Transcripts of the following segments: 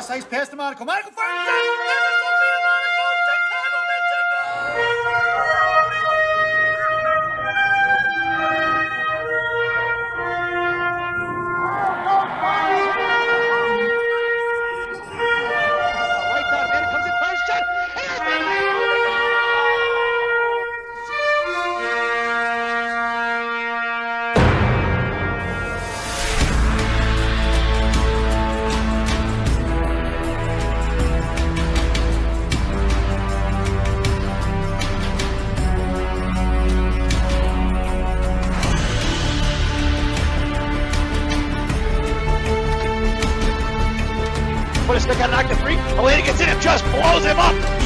6 pass to Monaco. Monaco fires it! Sophia Monaco! Chicago, Right down, man, comes in first shot. Put a stick on knock the three. Elena gets in and just blows him up.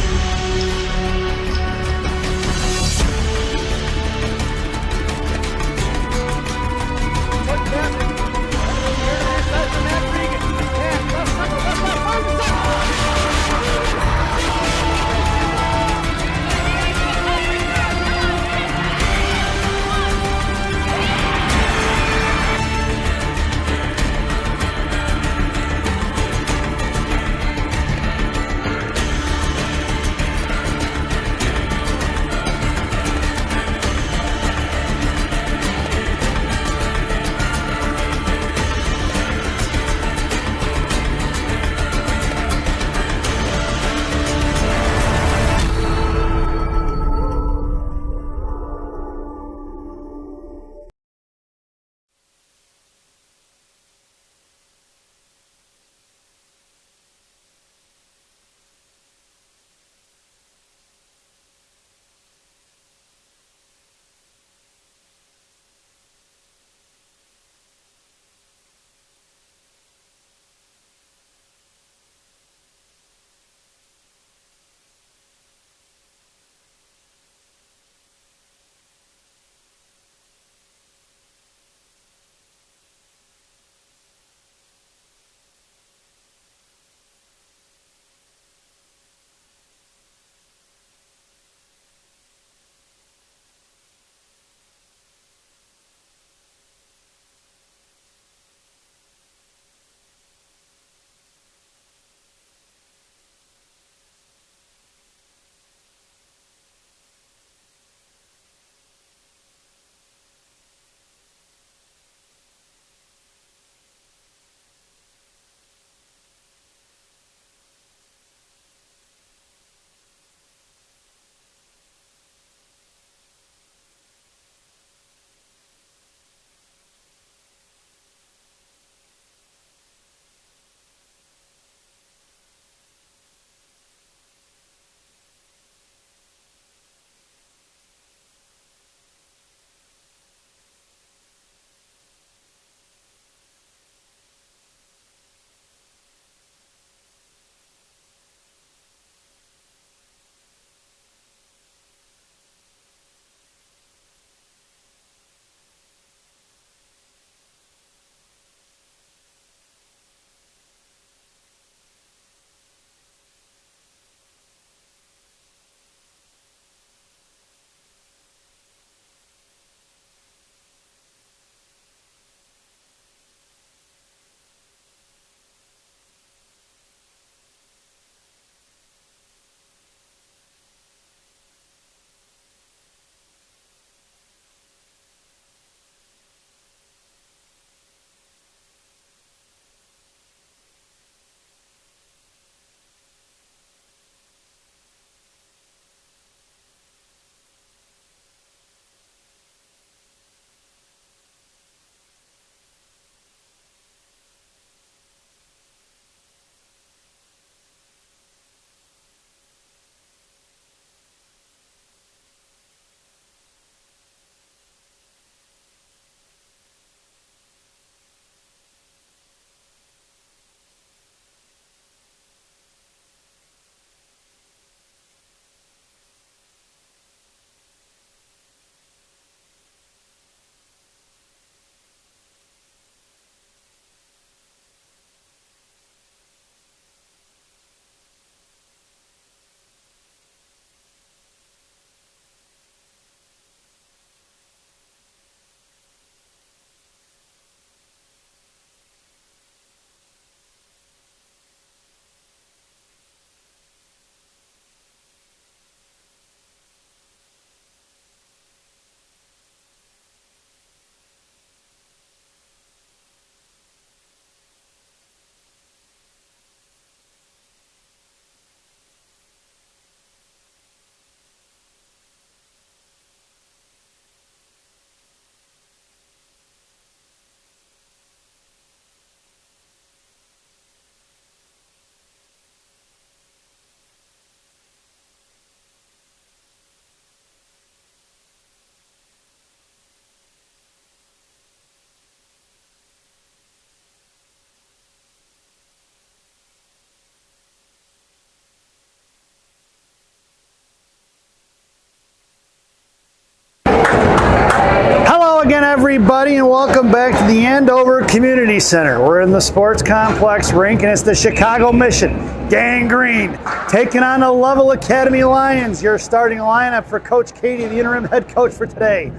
welcome back to the Andover Community Center. We're in the sports complex rink, and it's the Chicago Mission, Gang Green, taking on the Lovell Academy Lions. Your starting lineup for Coach Katie, the interim head coach for today.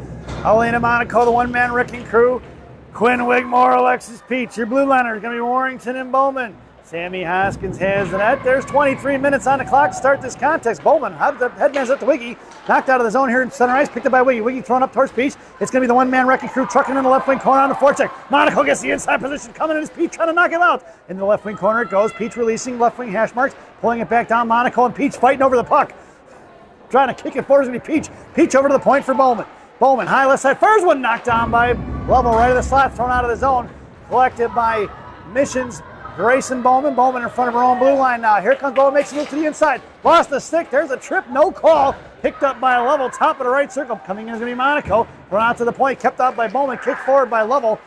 Elena Monaco, the one-man wrecking crew. Quinn Wigmore, Alexis Peach. Your blue liner is going to be Warrington and Bowman. Sammy Hoskins has the net. There's 23 minutes on the clock to start this contest. Bowman, headman's up to Wiggy. Knocked out of the zone here in center ice. Picked up by Wiggy. Wiggy thrown up towards Peach. It's going to be the one-man wrecking crew trucking in the left wing corner on the forecheck. Monaco gets the inside position. Coming in is Peach trying to knock him out. In the left wing corner it goes. Peach releasing left wing hash marks. Pulling it back down. Monaco and Peach fighting over the puck. Trying to kick it forward is going to be Peach. Peach over to the point for Bowman. Bowman, high left side. First one knocked down by Lovell right of the slot. Thrown out of the zone. Collected by Mission's Grayson Bowman. Bowman in front of her own blue line now. Here comes Bowman, makes a move to the inside. Lost the stick. There's a trip, no call. Picked up by Lovell, top of the right circle. Coming in is going to be Monaco. Run out to the point, kept out by Bowman. Kicked forward by Lovell.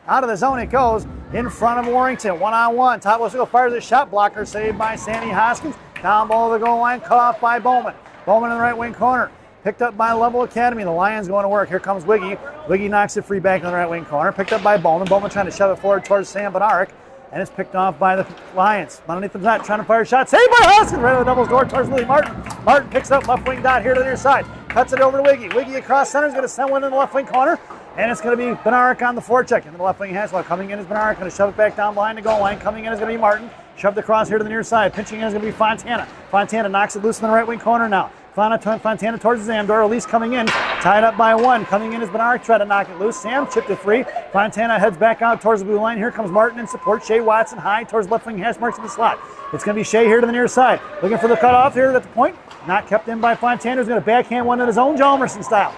Out of the zone it goes. In front of Warrington, one-on-one. Top of the circle fires a shot blocker. Saved by Sammy Hoskins. Down below the goal line, cut off by Bowman. Bowman in the right wing corner. Picked up by Lovell Academy. The Lions going to work. Here comes Wiggy. Wiggy knocks it free back in the right wing corner. Picked up by Bowman. Bowman trying to shove it forward towards Sam Bednarik. And it's picked off by the Lions. Underneath the net, trying to fire a shot. Saved by Hoskins. Right over the doubles door towards Lily Martin. Martin picks up left wing dot here to the near side. Cuts it over to Wiggy. Wiggy across center is going to send one in the left wing corner. And it's going to be Bednarik on the forecheck. In the left wing hash. While coming in is Bednarik. Going to shove it back down behind the goal line. Coming in is going to be Martin. Shoved across here to the near side. Pinching in is going to be Fontana. Fontana knocks it loose in the right wing corner now. Fontana towards Zamdor. Elise coming in. Tied up by one. Coming in is Bednarik. Try to knock it loose. Sam chipped it free. Fontana heads back out towards the blue line. Here comes Martin in support. Shea Watson high towards left wing hash marks in the slot. It's going to be Shea here to the near side. Looking for the cutoff here at the point. Not kept in by Fontana. Who's going to backhand one in his own Jalmerson style.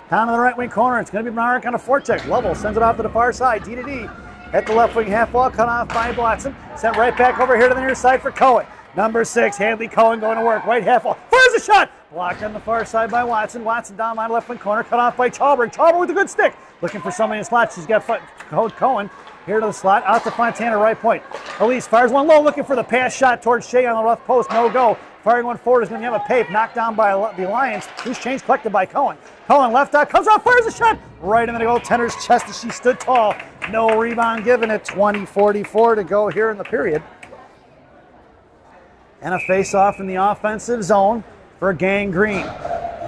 Down to the right wing corner. It's going to be Bednarik on a forecheck. Lovell sends it off to the far side. D to D. At the left wing half wall. Cut off by Watson. Sent right back over here to the near side for Cohen. Number 6, Hadley Cohen going to work. Right half wall. Fires a shot. Blocked on the far side by Watson. Watson down my left wing corner. Cut off by Chalberg. Chalberg with a good stick. Looking for somebody in the slot. She's got Cohen here to the slot. Out to Fontana, right point. Elise fires one low. Looking for the pass shot towards Shea on the left post. No go. Firing one forward is going to have a pape. Knocked down by the Lions. Loose change collected by Cohen. Cohen left out. Comes out. Fires a shot. Right into the goaltender's chest as she stood tall. No rebound given at 20:44 to go here in the period. And a face-off in the offensive zone for Gang Green.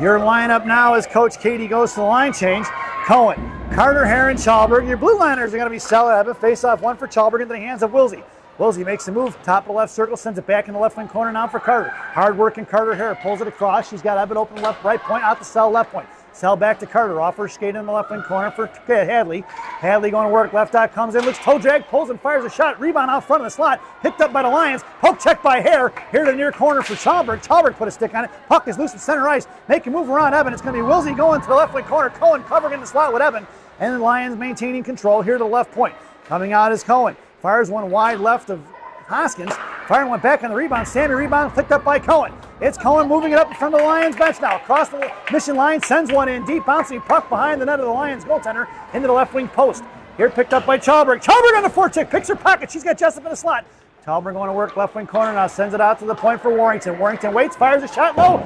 Your lineup now as Coach Katie goes to the line change. Cohen, Carter, Heron, Chalberg. Your blue liners are going to be Stella Ebbett. Face-off one for Chalberg into the hands of Wilsey. Wilsey makes a move, top of the left circle, sends it back in the left wing corner now for Carter. Hard working Carter here, pulls it across. She's got Ebbett open left, right point, out the cell, left point. Cell back to Carter, off her skate in the left wing corner for Hadley. Hadley going to work, left out comes in, looks toe drag, pulls and fires a shot. Rebound out front of the slot, picked up by the Lions. Poke check by Hare, here to the near corner for Chalberg. Chalberg put a stick on it. Puck is loose in center ice, make a move around Evan. It's going to be Wilsey going to the left wing corner. Cohen covering in the slot with Evan. And the Lions maintaining control here to the left point. Coming out is Cohen. Fires one wide left of Hoskins. Firing one back on the rebound. Sammy rebound, picked up by Cohen. It's Cohen moving it up in front of the Lions bench now. Across the Mission line, sends one in deep, bouncing puck behind the net of the Lions goaltender into the left wing post. Here picked up by Chalberg. Chalberg on the forecheck, picks her pocket. She's got Jessup in the slot. Chalberg going to work left wing corner now, sends it out to the point for Warrington. Warrington waits, fires a shot low.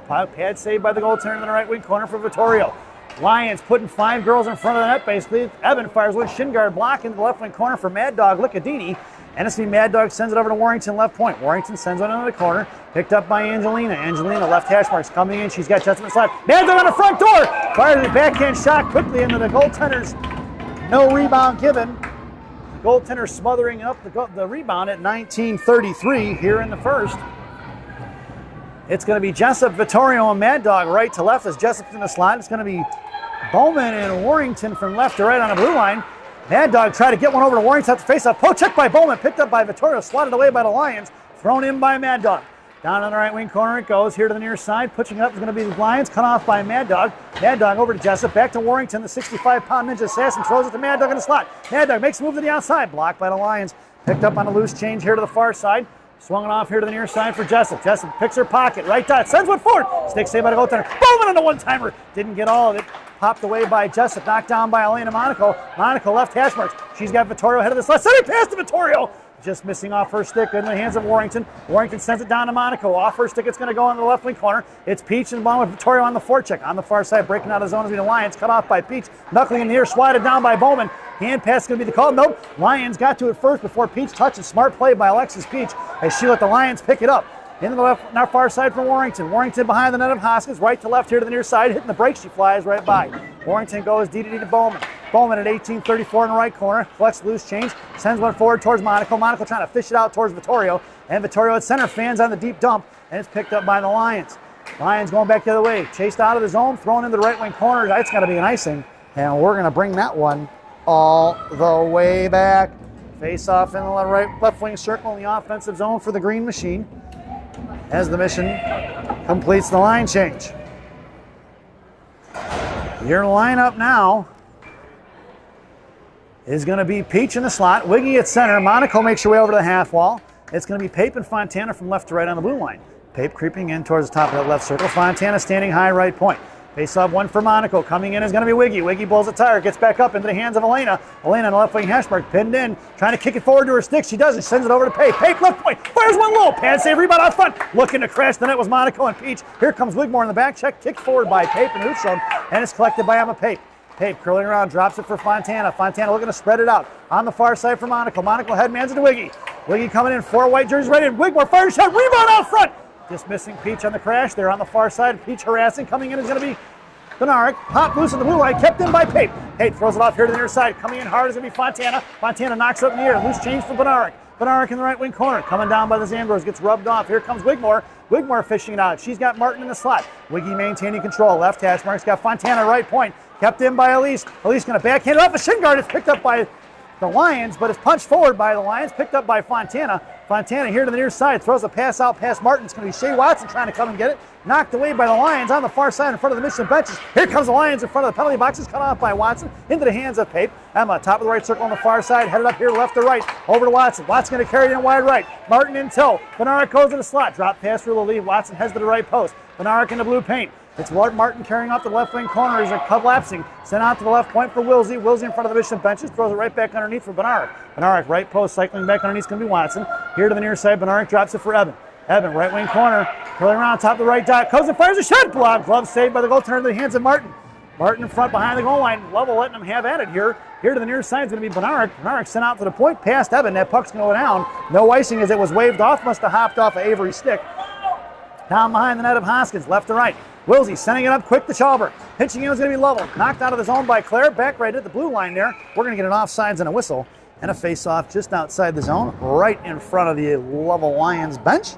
Pad saved by the goaltender in the right wing corner for Vittorio. Lions putting 5 girls in front of the net basically. Evan fires one shin guard block into the left wing corner for Mad Dog Licadini. And it's Mad Dog sends it over to Warrington left point. Warrington sends one into the corner. Picked up by Angelina. Angelina left hash marks coming in. She's got Jessup in the slot. Mad Dog on the front door. Fires a backhand shot quickly into the goaltender's. No rebound given. Goaltender smothering up the rebound at 19:33 here in the first. It's going to be Jessup, Vittorio, and Mad Dog right to left as Jessup's in the slot. It's going to be Bowman and Warrington from left to right on the blue line. Mad Dog tried to get one over to Warrington at the face-off. Poke check by Bowman, picked up by Vittorio, swatted away by the Lions, thrown in by Mad Dog. Down on the right wing corner it goes, here to the near side. Pushing it up is going to be the Lions, cut off by Mad Dog. Mad Dog over to Jessup, back to Warrington. The 65-pound Ninja Assassin throws it to Mad Dog in the slot. Mad Dog makes a move to the outside, blocked by the Lions. Picked up on a loose change here to the far side. Swung it off here to the near side for Jessup. Jessup picks her pocket, right dot, sends one forward. Stick saved by the goaltender. Bowman on the one-timer. Didn't get all of it. Popped away by Jessup, knocked down by Elena Monaco. Monaco left hash marks. She's got Vittorio head of the slot. Sending pass to Vittorio. just missing off her stick in the hands of Warrington. Warrington sends it down to Monaco. Off her stick, it's going to go in the left wing corner. It's Peach and Bowman with Vittorio on the forecheck. On the far side, breaking out of zone is the Lions. Cut off by Peach. Knuckling in the air, swatted down by Bowman. Hand pass is going to be the call. Nope. Lions got to it first before Peach touches. Smart play by Alexis Peach as she let the Lions pick it up. Into the left, now far side for Warrington. Warrington behind the net of Hoskins, right to left here to the near side, hitting the brakes, she flies right by. Warrington goes DDD to Bowman. Bowman at 18:34 in the right corner, collects loose change, sends one forward towards Monaco. Monaco trying to fish it out towards Vittorio, and Vittorio at center fans on the deep dump, and it's picked up by the Lions. Lions going back the other way, chased out of the zone, thrown into the right wing corner. That's got to be an icing, and we're going to bring that one all the way back. Face off in the left wing circle in the offensive zone for the Green Machine, as the Mission completes the line change. Your lineup now is going to be Peach in the slot, Wiggy at center, Monaco makes her way over to the half wall. It's going to be Pape and Fontana from left to right on the blue line. Pape creeping in towards the top of that left circle, Fontana standing high right point. Face off one for Monaco. Coming in is going to be Wiggy. Wiggy blows a tire, gets back up into the hands of Elena. Elena on the left wing hash mark, pinned in, trying to kick it forward to her stick. She does it, sends it over to Pape. Pape left point, fires one low. Pad save, rebound out front. Looking to crash the net was Monaco and Peach. Here comes Wigmore in the back check, kicked forward by Pape and Hootstone, and it's collected by Emma Pape. Pape curling around, drops it for Fontana. Fontana looking to spread it out. On the far side for Monaco. Monaco headmans into Wiggy. Wiggy coming in, 4 white jerseys right in. Wigmore fires shot, rebound out front. Just missing Peach on the crash there on the far side. Peach harassing, coming in is going to be Benaric. Hot loose in the blue line, kept in by Pape. Pape throws it off here to the near side. Coming in hard is going to be Fontana. Fontana knocks up in the air. Loose change for Benaric. Benaric in the right wing corner. Coming down by the Zambros. Gets rubbed off. Here comes Wigmore. Wigmore fishing it out. She's got Martin in the slot. Wiggy maintaining control. Left hash mark's got Fontana right point. Kept in by Elise. Elise going to backhand it off the shin guard. It's picked up by the Lions, but it's punched forward by the Lions. Picked up by Fontana. Fontana here to the near side. Throws a pass out past Martin. It's going to be Shea Watson trying to come and get it. Knocked away by the Lions on the far side in front of the Mission benches. Here comes the Lions in front of the penalty boxes. Cut off by Watson into the hands of Pape. Emma, top of the right circle on the far side. Headed up here left to right. Over to Watson. Watson going to carry it in wide right. Martin in tow. Benaric goes to the slot. Drop pass for the lead. Watson heads to the right post. Benaric in the blue paint. It's Martin carrying off the left wing corner. Is a collapsing. Sent out to the left point for Wilsey. Wilsey in front of the Mission benches. Throws it right back underneath for Benaric. Benaric right post. Cycling back underneath is going to be Watson. Here to the near side. Benaric drops it for Evan. Evan, right wing corner. Curling around top of the right dot. Comes and fires a shot. Block glove saved by the goaltender in the hands of Martin. Martin in front behind the goal line. Lovell letting him have at it here. Here to the near side is going to be Benaric. Benaric sent out to the point past Evan. That puck's going to go down. No icing as it was waved off. Must have hopped off of Avery's stick. Down behind the net of Hoskins, left to right. Wilsey sending it up quick to Chalber. Pitching in is going to be Lovell. Knocked out of the zone by Claire. Back right at the blue line there. We're going to get an offsides and a whistle. And a face-off just outside the zone, right in front of the Lovell Lions bench.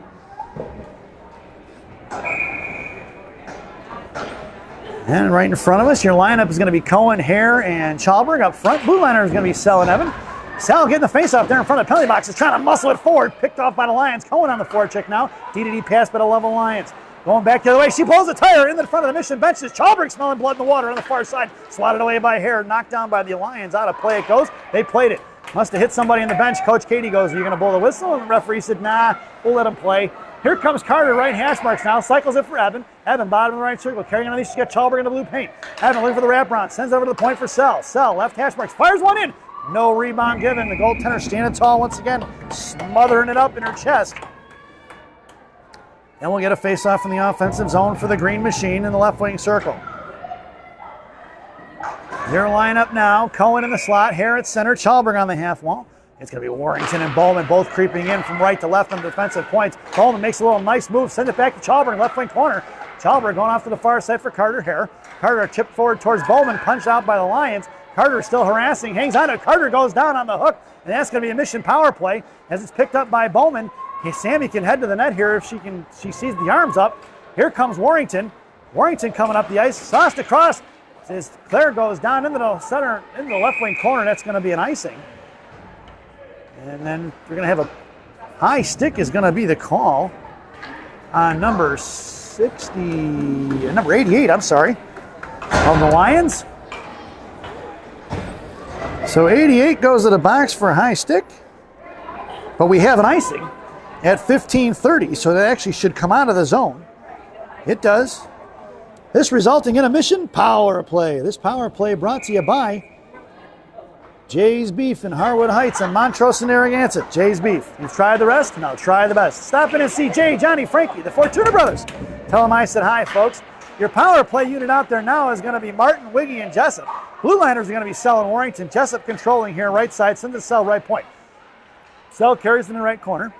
And right in front of us, your lineup is going to be Cohen, Hare, and Chalberg up front. Blue liner is going to be Sell and Evan. Sal getting the face-off there in front of the penalty box. Is trying to muscle it forward. Picked off by the Lions. Cohen on the forecheck now. DDD pass by the Lovell Lions. Going back the other way. She pulls the tire in the front of the Mission benches. Chalberg smelling blood in the water on the far side. Swatted away by Hare. Knocked down by the Lions. Out of play it goes. They played it. Must have hit somebody in the bench. Coach Katie goes, "Are you going to blow the whistle?" And the referee said, "Nah, we'll let him play." Here comes Carter, right hash marks now. Cycles it for Evan. Evan, bottom of the right circle. Carrying underneath. She's got Chalberg in the blue paint. Evan looking for the wraparound. Sends it over to the point for Sell. Sell, left hash marks. Fires one in. No rebound given. The goaltender standing tall once again, smothering it up in her chest. And we'll get a face-off in the offensive zone for the Green Machine in the left wing circle. Their lineup now. Cohen in the slot. Hare at center. Chalberg on the half wall. It's going to be Warrington and Bowman both creeping in from right to left on defensive points. Bowman makes a little nice move. Send it back to Chalberg, left wing corner. Chalberg going off to the far side for Carter Hare. Carter chipped forward towards Bowman. Punched out by the Lions. Carter still harassing. Hangs on to it. Carter goes down on the hook. And that's going to be a Mission power play as it's picked up by Bowman. Hey, Sammy can head to the net here if she sees the arms up. Here comes Warrington. Warrington coming up the ice. Sauced across. As Claire goes down into the center, into the left wing corner. That's going to be an icing. And then we're going to have a high stick is going to be the call on number 88, I'm sorry, of the Lions. So 88 goes to the box for a high stick, but we have an icing at 15:30, so that actually should come out of the zone. It does. This resulting in a Mission power play. This power play brought to you by Jay's Beef in Harwood Heights and Montrose and Narragansett. Jay's Beef. You've tried the rest, now try the best. Stop in and see Jay, Johnny, Frankie, the Fortuna brothers. Tell them I said hi, folks. Your power play unit out there now is going to be Martin, Wiggy, and Jessup. Blue Liners are going to be Sell and Warrington. Jessup controlling here, right side, sends to Sell, right point. Sell carries in the right corner.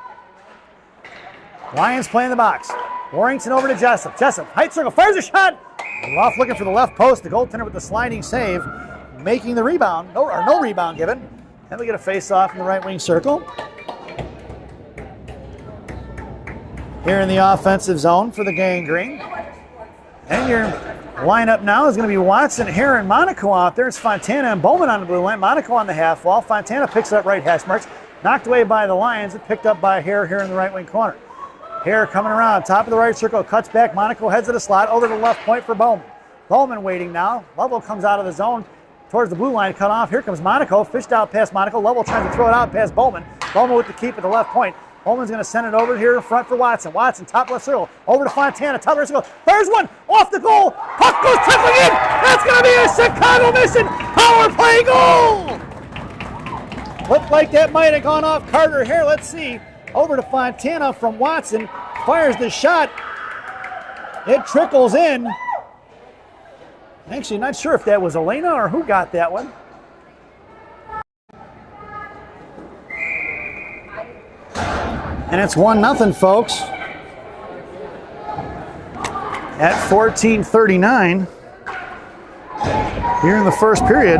Lions play in the box. Warrington over to Jessup. Jessup, height circle, fires a shot. Off looking for the left post. The goaltender with the sliding save, making the rebound. No rebound given. And we get a face-off in the right wing circle. Here in the offensive zone for the Gang Green. And your lineup now is going to be Watson, Hare, and Monaco out there. It's Fontana and Bowman on the blue line. Monaco on the half wall. Fontana picks it up right hash marks. Knocked away by the Lions. It picked up by Hare here in the right wing corner. Hare coming around, top of the right circle, cuts back. Monaco heads to the slot, over to the left point for Bowman. Bowman waiting now. Lovell comes out of the zone towards the blue line, cut off. Here comes Monaco, fished out past Monaco. Lovell trying to throw it out past Bowman. Bowman with the keep at the left point. Bowman's going to send it over here in front for Watson. Watson, top left circle, over to Fontana, top right circle. There's one, off the goal. Puck goes trickling in. That's going to be a Chicago Mission power play goal. Looked like that might have gone off Carter here. Let's see. Over to Fontana from Watson. Fires the shot. It trickles in. Actually, not sure if that was Elena or who got that one. And it's 1-0, folks. At 14:39 here in the first period.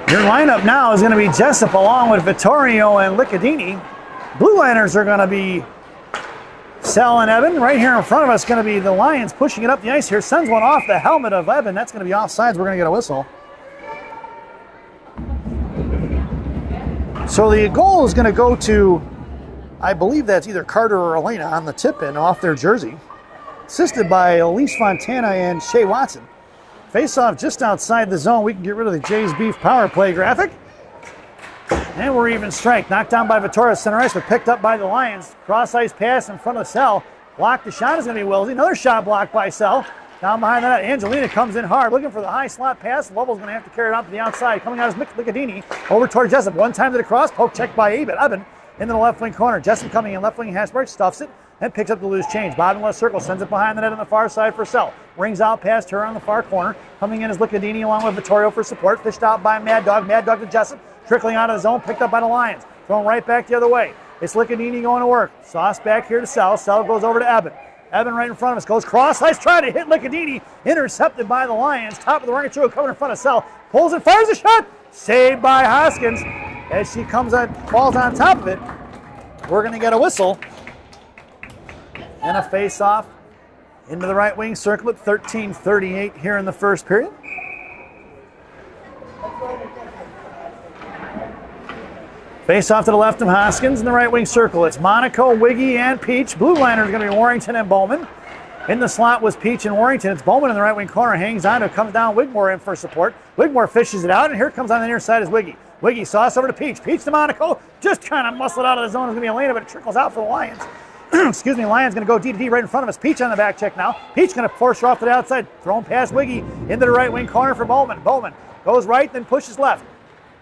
Your lineup now is going to be Jessup along with Vittorio and Liccadini. Blue Liners are going to be Sell and Evan. Right here in front of us going to be the Lions pushing it up the ice here. Sends one off the helmet of Evan. That's going to be offsides. We're going to get a whistle. So the goal is going to go to, I believe that's either Carter or Elena on the tip-in off their jersey. Assisted by Elise Fontana and Shea Watson. Face-off just outside the zone. We can get rid of the Jay's Beef power play graphic. And we're even strike. Knocked down by Vittorio center ice, but picked up by the Lions. Cross-ice pass in front of Sell. Blocked the shot is going to be Wilsey. Another shot blocked by Sell. Down behind that, Angelina comes in hard, looking for the high slot pass. Lovell's going to have to carry it out to the outside. Coming out is Liccadini over toward Jessup. One time to the cross, poke checked by Evan into the left wing corner. Jessup coming in, left wing Hasberg, stuffs it, and picks up the loose change. Bottom left circle, sends it behind the net on the far side for Sell. Rings out past her on the far corner. Coming in is Liccadini along with Vittorio for support. Fished out by Mad Dog. Mad Dog to Jessup. Trickling out of the zone, picked up by the Lions. Thrown right back the other way. It's Liccadini going to work. Sauce back here to Sell. Sell goes over to Evan. Evan right in front of us, goes cross ice, trying to hit Liccadini, intercepted by the Lions. Top of the right circle, coming in front of Sell, pulls and fires a shot, saved by Hoskins. As she comes on, falls on top of it, we're going to get a whistle and a face-off into the right wing circle at 13:38 here in the first period. Face off to the left of Hoskins in the right wing circle. It's Monaco, Wiggy, and Peach. Blue liner is going to be Warrington and Bowman. In the slot was Peach and Warrington. It's Bowman in the right wing corner. Hangs on to it. Comes down. Wigmore in for support. Wigmore fishes it out, and here comes on the near side is Wiggy. Wiggy sauce over to Peach. Peach to Monaco. Just trying to muscle it out of the zone. It's going to be Elena, but it trickles out for the Lions. Excuse me, Lions going to go D to D right in front of us. Peach on the back check now. Peach going to force her off to the outside. Thrown past Wiggy into the right wing corner for Bowman. Bowman goes right, then pushes left.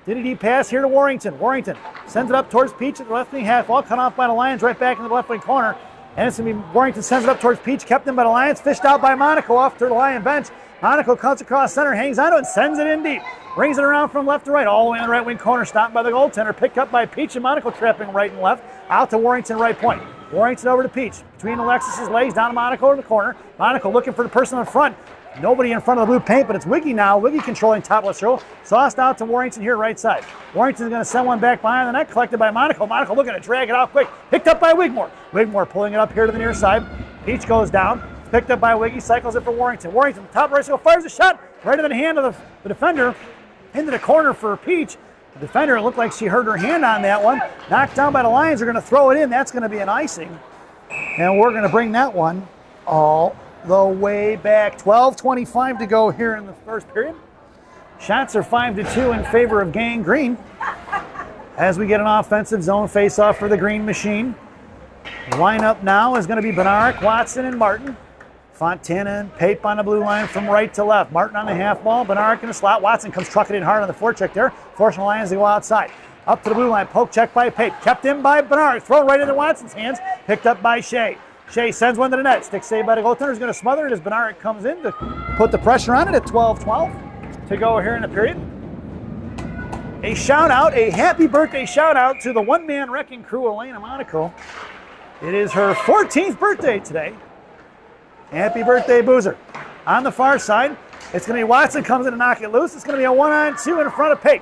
DD pass here to Warrington. Warrington sends it up towards Peach at the left wing half wall. Cut off by the Lions right back in the left wing corner. And it's going to be Warrington sends it up towards Peach. Kept in by the Lions. Fished out by Monaco off to the Lion bench. Monaco cuts across center. Hangs onto it and sends it in deep. Brings it around from left to right. All the way in the right wing corner. Stopped by the goaltender. Picked up by Peach and Monaco trapping right and left. Out to Warrington right point. Warrington over to Peach. Between Alexis's legs. Down to Monaco in the corner. Monaco looking for the person in front. Nobody in front of the blue paint, but it's Wiggy now. Wiggy controlling top left circle. Sauced out to Warrington here, right side. Warrington's going to send one back behind the net, collected by Monaco. Monaco looking to drag it out quick. Picked up by Wigmore. Wigmore pulling it up here to the near side. Peach goes down. Picked up by Wiggy, cycles it for Warrington. Warrington, top right circle, fires a shot right into the hand of the defender. Into the corner for Peach. The defender, it looked like she hurt her hand on that one. Knocked down by the Lions. They're going to throw it in. That's going to be an icing. And we're going to bring that one all the way back. 12:25 to go here in the first period. Shots are 5-2 in favor of Gang Green. As we get an offensive zone face-off for the Green Machine. Lineup now is going to be Benaric, Watson, and Martin. Fontana and Pape on the blue line from right to left. Martin on the half wall. Bednarik in the slot. Watson comes trucking in hard on the forecheck there, forcing the Lions to go outside. Up to the blue line. Poke check by Pape. Kept in by Bednarik. Thrown right into Watson's hands. Picked up by Shea. Shea sends one to the net. Stick saved by the goaltender. Is going to smother it as Bednarik comes in to put the pressure on it at 12-12 to go here in the period. A shout out, a happy birthday shout out to the one-man wrecking crew, Elena Monaco. It is her 14th birthday today. Happy birthday, Boozer. On the far side, it's going to be Watson comes in to knock it loose. It's going to be a 1-on-2 in front of Pape.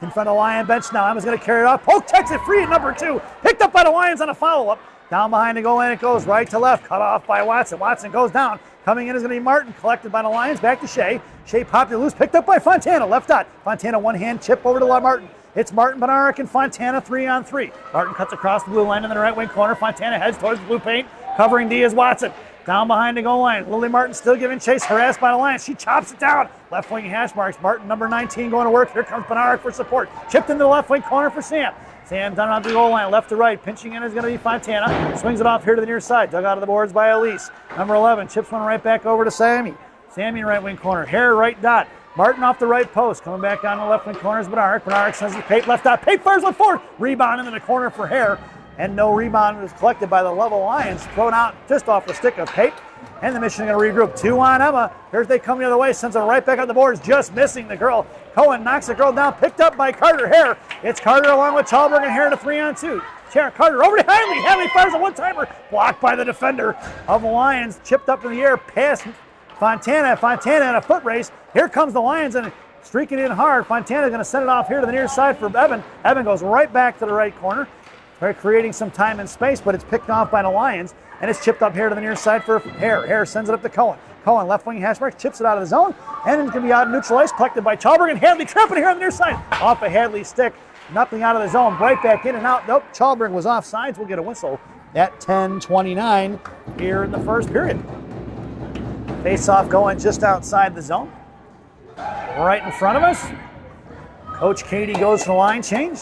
In front of the Lion bench now. Emma's going to carry it off. Poke takes it free at number 2. Picked up by the Lions on a follow-up. Down behind the goal line it goes right to left. Cut off by Watson. Watson goes down. Coming in is going to be Martin. Collected by the Lions. Back to Shea. Shea popped it loose. Picked up by Fontana. Left dot. Fontana one-hand chip over to Martin. It's Martin, Bednarik, and Fontana 3-on-3. Martin cuts across the blue line in the right wing corner. Fontana heads towards the blue paint. Covering D is Watson. Down behind the goal line. Lily Martin still giving chase. Harassed by the Lions. She chops it down. Left wing hash marks. Martin, number 19, going to work. Here comes Bednarik for support. Chipped into the left wing corner for Sam. Sam down on the goal line. Left to right. Pinching in is going to be Fontana. Swings it off here to the near side. Dug out of the boards by Elise. Number 11 chips one right back over to Sammy. Sammy right wing corner. Hare right dot. Martin off the right post. Coming back down the left wing corner is Bednarik. Bednarik sends it to Pape. Left dot. Pape fires one forward. Rebound into the corner for Hare. And no rebound was collected by the Lovell Lions. Thrown out just off the stick of Pape. And the Mission going to regroup. 2 on Emma. Here's they come the other way. Sends it right back on the boards. Just missing the girl. Cohen knocks the girl down. Picked up by Carter Hare. It's Carter along with Chalberg and Hare to 3-on-2. Carter over to Hadley. Hadley fires a one-timer. Blocked by the defender of the Lions. Chipped up in the air. Past Fontana. Fontana in a foot race. Here comes the Lions and streaking in hard. Fontana going to send it off here to the near side for Evan. Evan goes right back to the right corner. They're creating some time and space, but it's picked off by the Lions. And it's chipped up here to the near side for Hare. Hare sends it up to Cohen. Cohen, left wing hash mark, chips it out of the zone. And it's going to be out neutralized, collected by Chalberg and Hadley. Trapping here on the near side. Off of Hadley's stick. Nothing out of the zone. Right back in and out. Nope, Chalberg was offsides. We'll get a whistle at 10:29 here in the first period. Face-off going just outside the zone. Right in front of us. Coach Katie goes to the line change.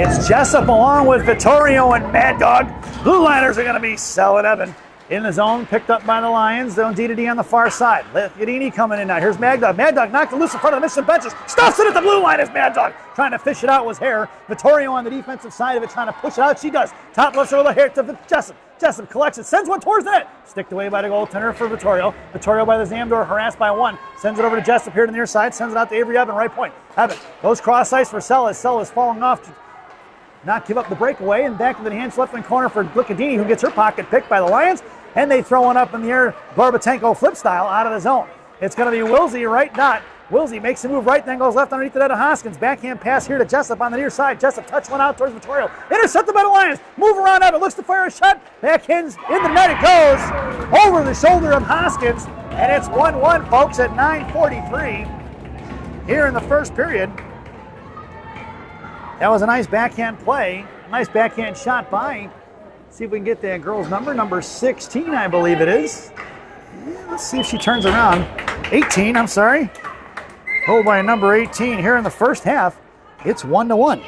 It's Jessup along with Vittorio and Mad Dog. Blue Liners are going to be selling Evan in the zone. Picked up by the Lions. They'll D on the far side. Gadini coming in now. Here's Mad Dog. Mad Dog knocked it loose in front of the Mission benches. Stuffs it at the blue line as Mad Dog trying to fish it out was Hare. Vittorio on the defensive side of it trying to push it out. She does. Top left over the Hare to Jessup. Jessup collects it, sends one towards the net. Sticked away by the goaltender for Vittorio. Vittorio by the Zamdor, harassed by one. Sends it over to Jessup here to the near side. Sends it out to Avery Evan, right point. Evan goes cross ice for Sellas. Sellas falling off to not give up the breakaway. And back to the hands left wing corner for Glicadini, who gets her pocket picked by the Lions. And they throw one up in the air, Barbatenko flip style out of the zone. It's going to be Wilsey right dot. Wilsey makes a move right, then goes left underneath the net of Hoskins. Backhand pass here to Jessup on the near side. Jessup touch one out towards Vittorio. Intercepted by the Lions. Move around Evan. Looks to fire a shot. Backhands in the net. It goes over the shoulder of Hoskins. And it's 1-1, folks, at 9:43 here in the first period. That was a nice backhand play. Nice backhand shot by. See if we can get that girl's number 16, I believe it is. Yeah, let's see if she turns around. 18, I'm sorry. Hold by number 18 here in the first half. It's 1-1.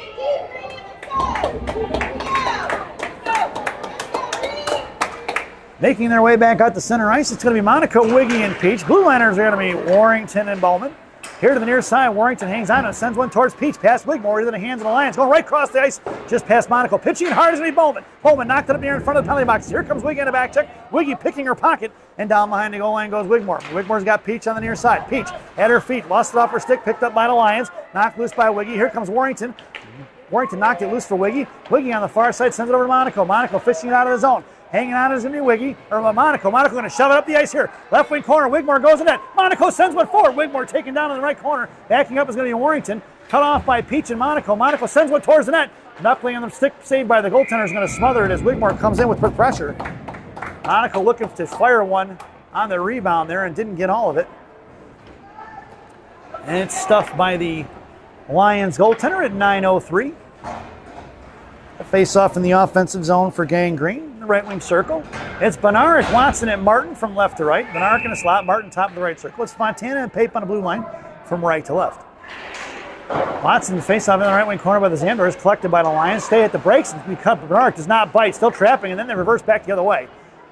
Making their way back out to center ice, it's going to be Monaco, Wiggy, and Peach. Blue Liners are going to be Warrington and Bowman. Here to the near side, Warrington hangs on and sends one towards Peach. Past Wigmore into the hands of the Lions. Going right across the ice, just past Monaco. Pitching it hard as any Bowman. Bowman knocked it up here in front of the penalty box. Here comes Wiggy in the back check. Wiggy picking her pocket, and down behind the goal line goes Wigmore. Wigmore's got Peach on the near side. Peach at her feet, lost it off her stick, picked up by the Lions. Knocked loose by Wiggy. Here comes Warrington. Warrington knocked it loose for Wiggy. Wiggy on the far side sends it over to Monaco. Monaco fishing it out of the zone. Hanging on is going to be Wiggy, or Monaco. Monaco going to shove it up the ice here. Left wing corner, Wigmore goes in net. Monaco sends one forward. Wigmore taken down in the right corner. Backing up is going to be Warrington. Cut off by Peach and Monaco. Monaco sends one towards the net. Knuckling on the stick, saved by the goaltender, is going to smother it as Wigmore comes in with pressure. Monaco looking to fire one on the rebound there and didn't get all of it. And it's stuffed by the Lions goaltender at 9:03. A face-off in the offensive zone for Gang Green, the right wing circle. It's Bednarik, Watson, and Martin from left to right. Bednarik in the slot, Martin top of the right circle. It's Fontana and Pape on the blue line from right to left. Watson face off in the right wing corner by the Zandors, collected by the Lions. Stay at the brakes and cut. Bernard does not bite, still trapping, and then they reverse back the other way.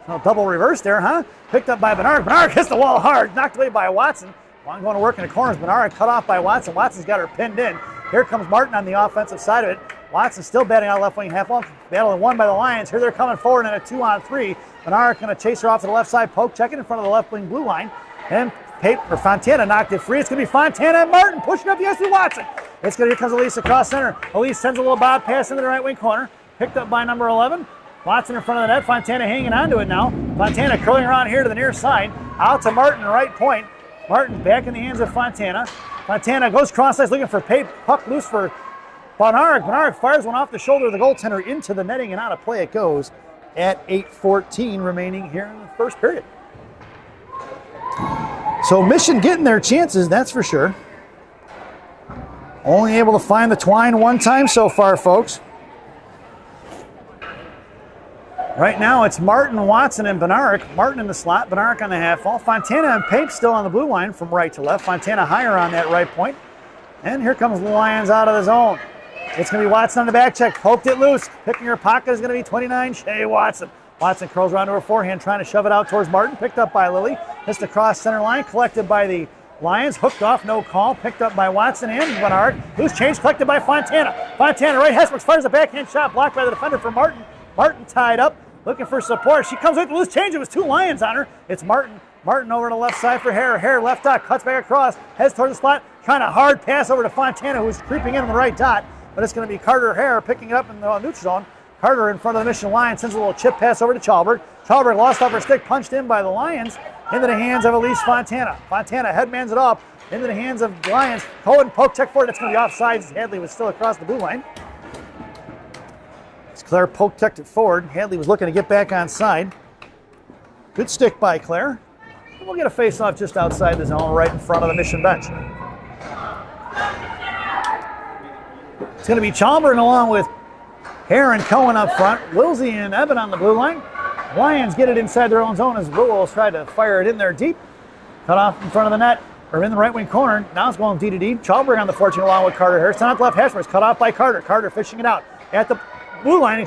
So double reverse there, huh? Picked up by Bernard. Bernard hits the wall hard, knocked away by Watson. Long going to work in the corners. Bernard cut off by Watson. Watson's got her pinned in. Here comes Martin on the offensive side of it. Watson still batting out left wing half off. Battle won by the Lions. Here they're coming forward in a 2-on-3. Bernard going to chase her off to the left side, poke checking in front of the left wing blue line. And Fontana knocked it free. It's going to be Fontana and Martin pushing up against Watson. Here comes Elise across center. Elise sends a little bob pass into the right wing corner. Picked up by number 11. Watson in front of the net. Fontana hanging on to it now. Fontana curling around here to the near side. Out to Martin, right point. Martin back in the hands of Fontana. Fontana goes cross ice looking for Pape. Puck loose for Bernard. Bernard fires one off the shoulder of the goaltender into the netting, and out of play it goes at 8:14 remaining here in the first period. So Mission getting their chances, that's for sure. Only able to find the twine one time so far, folks. Right now it's Martin, Watson, and Bernard. Martin in the slot, Bernard on the half wall. Fontana and Pape still on the blue line from right to left. Fontana higher on that right point. And here comes the Lions out of the zone. It's going to be Watson on the back check. Poked it loose. Picking her pocket is going to be 29, Shea Watson. Watson curls around to her forehand, trying to shove it out towards Martin. Picked up by Lilly. Missed across center line. Collected by the Lions. Hooked off, no call. Picked up by Watson and Bernard. Loose change collected by Fontana. Fontana right. Hesbrooks fires a backhand shot. Blocked by the defender for Martin. Martin tied up. Looking for support. She comes with the loose change. It was two Lions on her. It's Martin. Martin over to the left side for Hare. Hare left dot. Cuts back across. Heads towards the slot. Trying a hard pass over to Fontana, who's creeping in on the right dot. But it's going to be Carter Hare picking it up in the neutral zone. Carter in front of the Mission line sends a little chip pass over to Chalberg. Chalberg lost off her stick, punched in by the Lions into the hands of Elise Fontana. Fontana headmans it off into the hands of the Lions. Cohen poke check for it. It's going to be offsides. Hadley was still across the blue line. As Claire poke checked it forward. Hadley was looking to get back on side. Good stick by Claire. We'll get a face-off just outside the zone, right in front of the Mission bench. It's going to be Chalmers along with Hare and Cohen up front. Wilsey and Evan on the blue line. Lions get it inside their own zone as Lovell try to fire it in there deep. Cut off in front of the net, or in the right wing corner. Now it's going D to D. Chalmers on the fortune along with Carter Hare. Sent out left hash marks, cut off by Carter. Carter fishing it out at the blue line,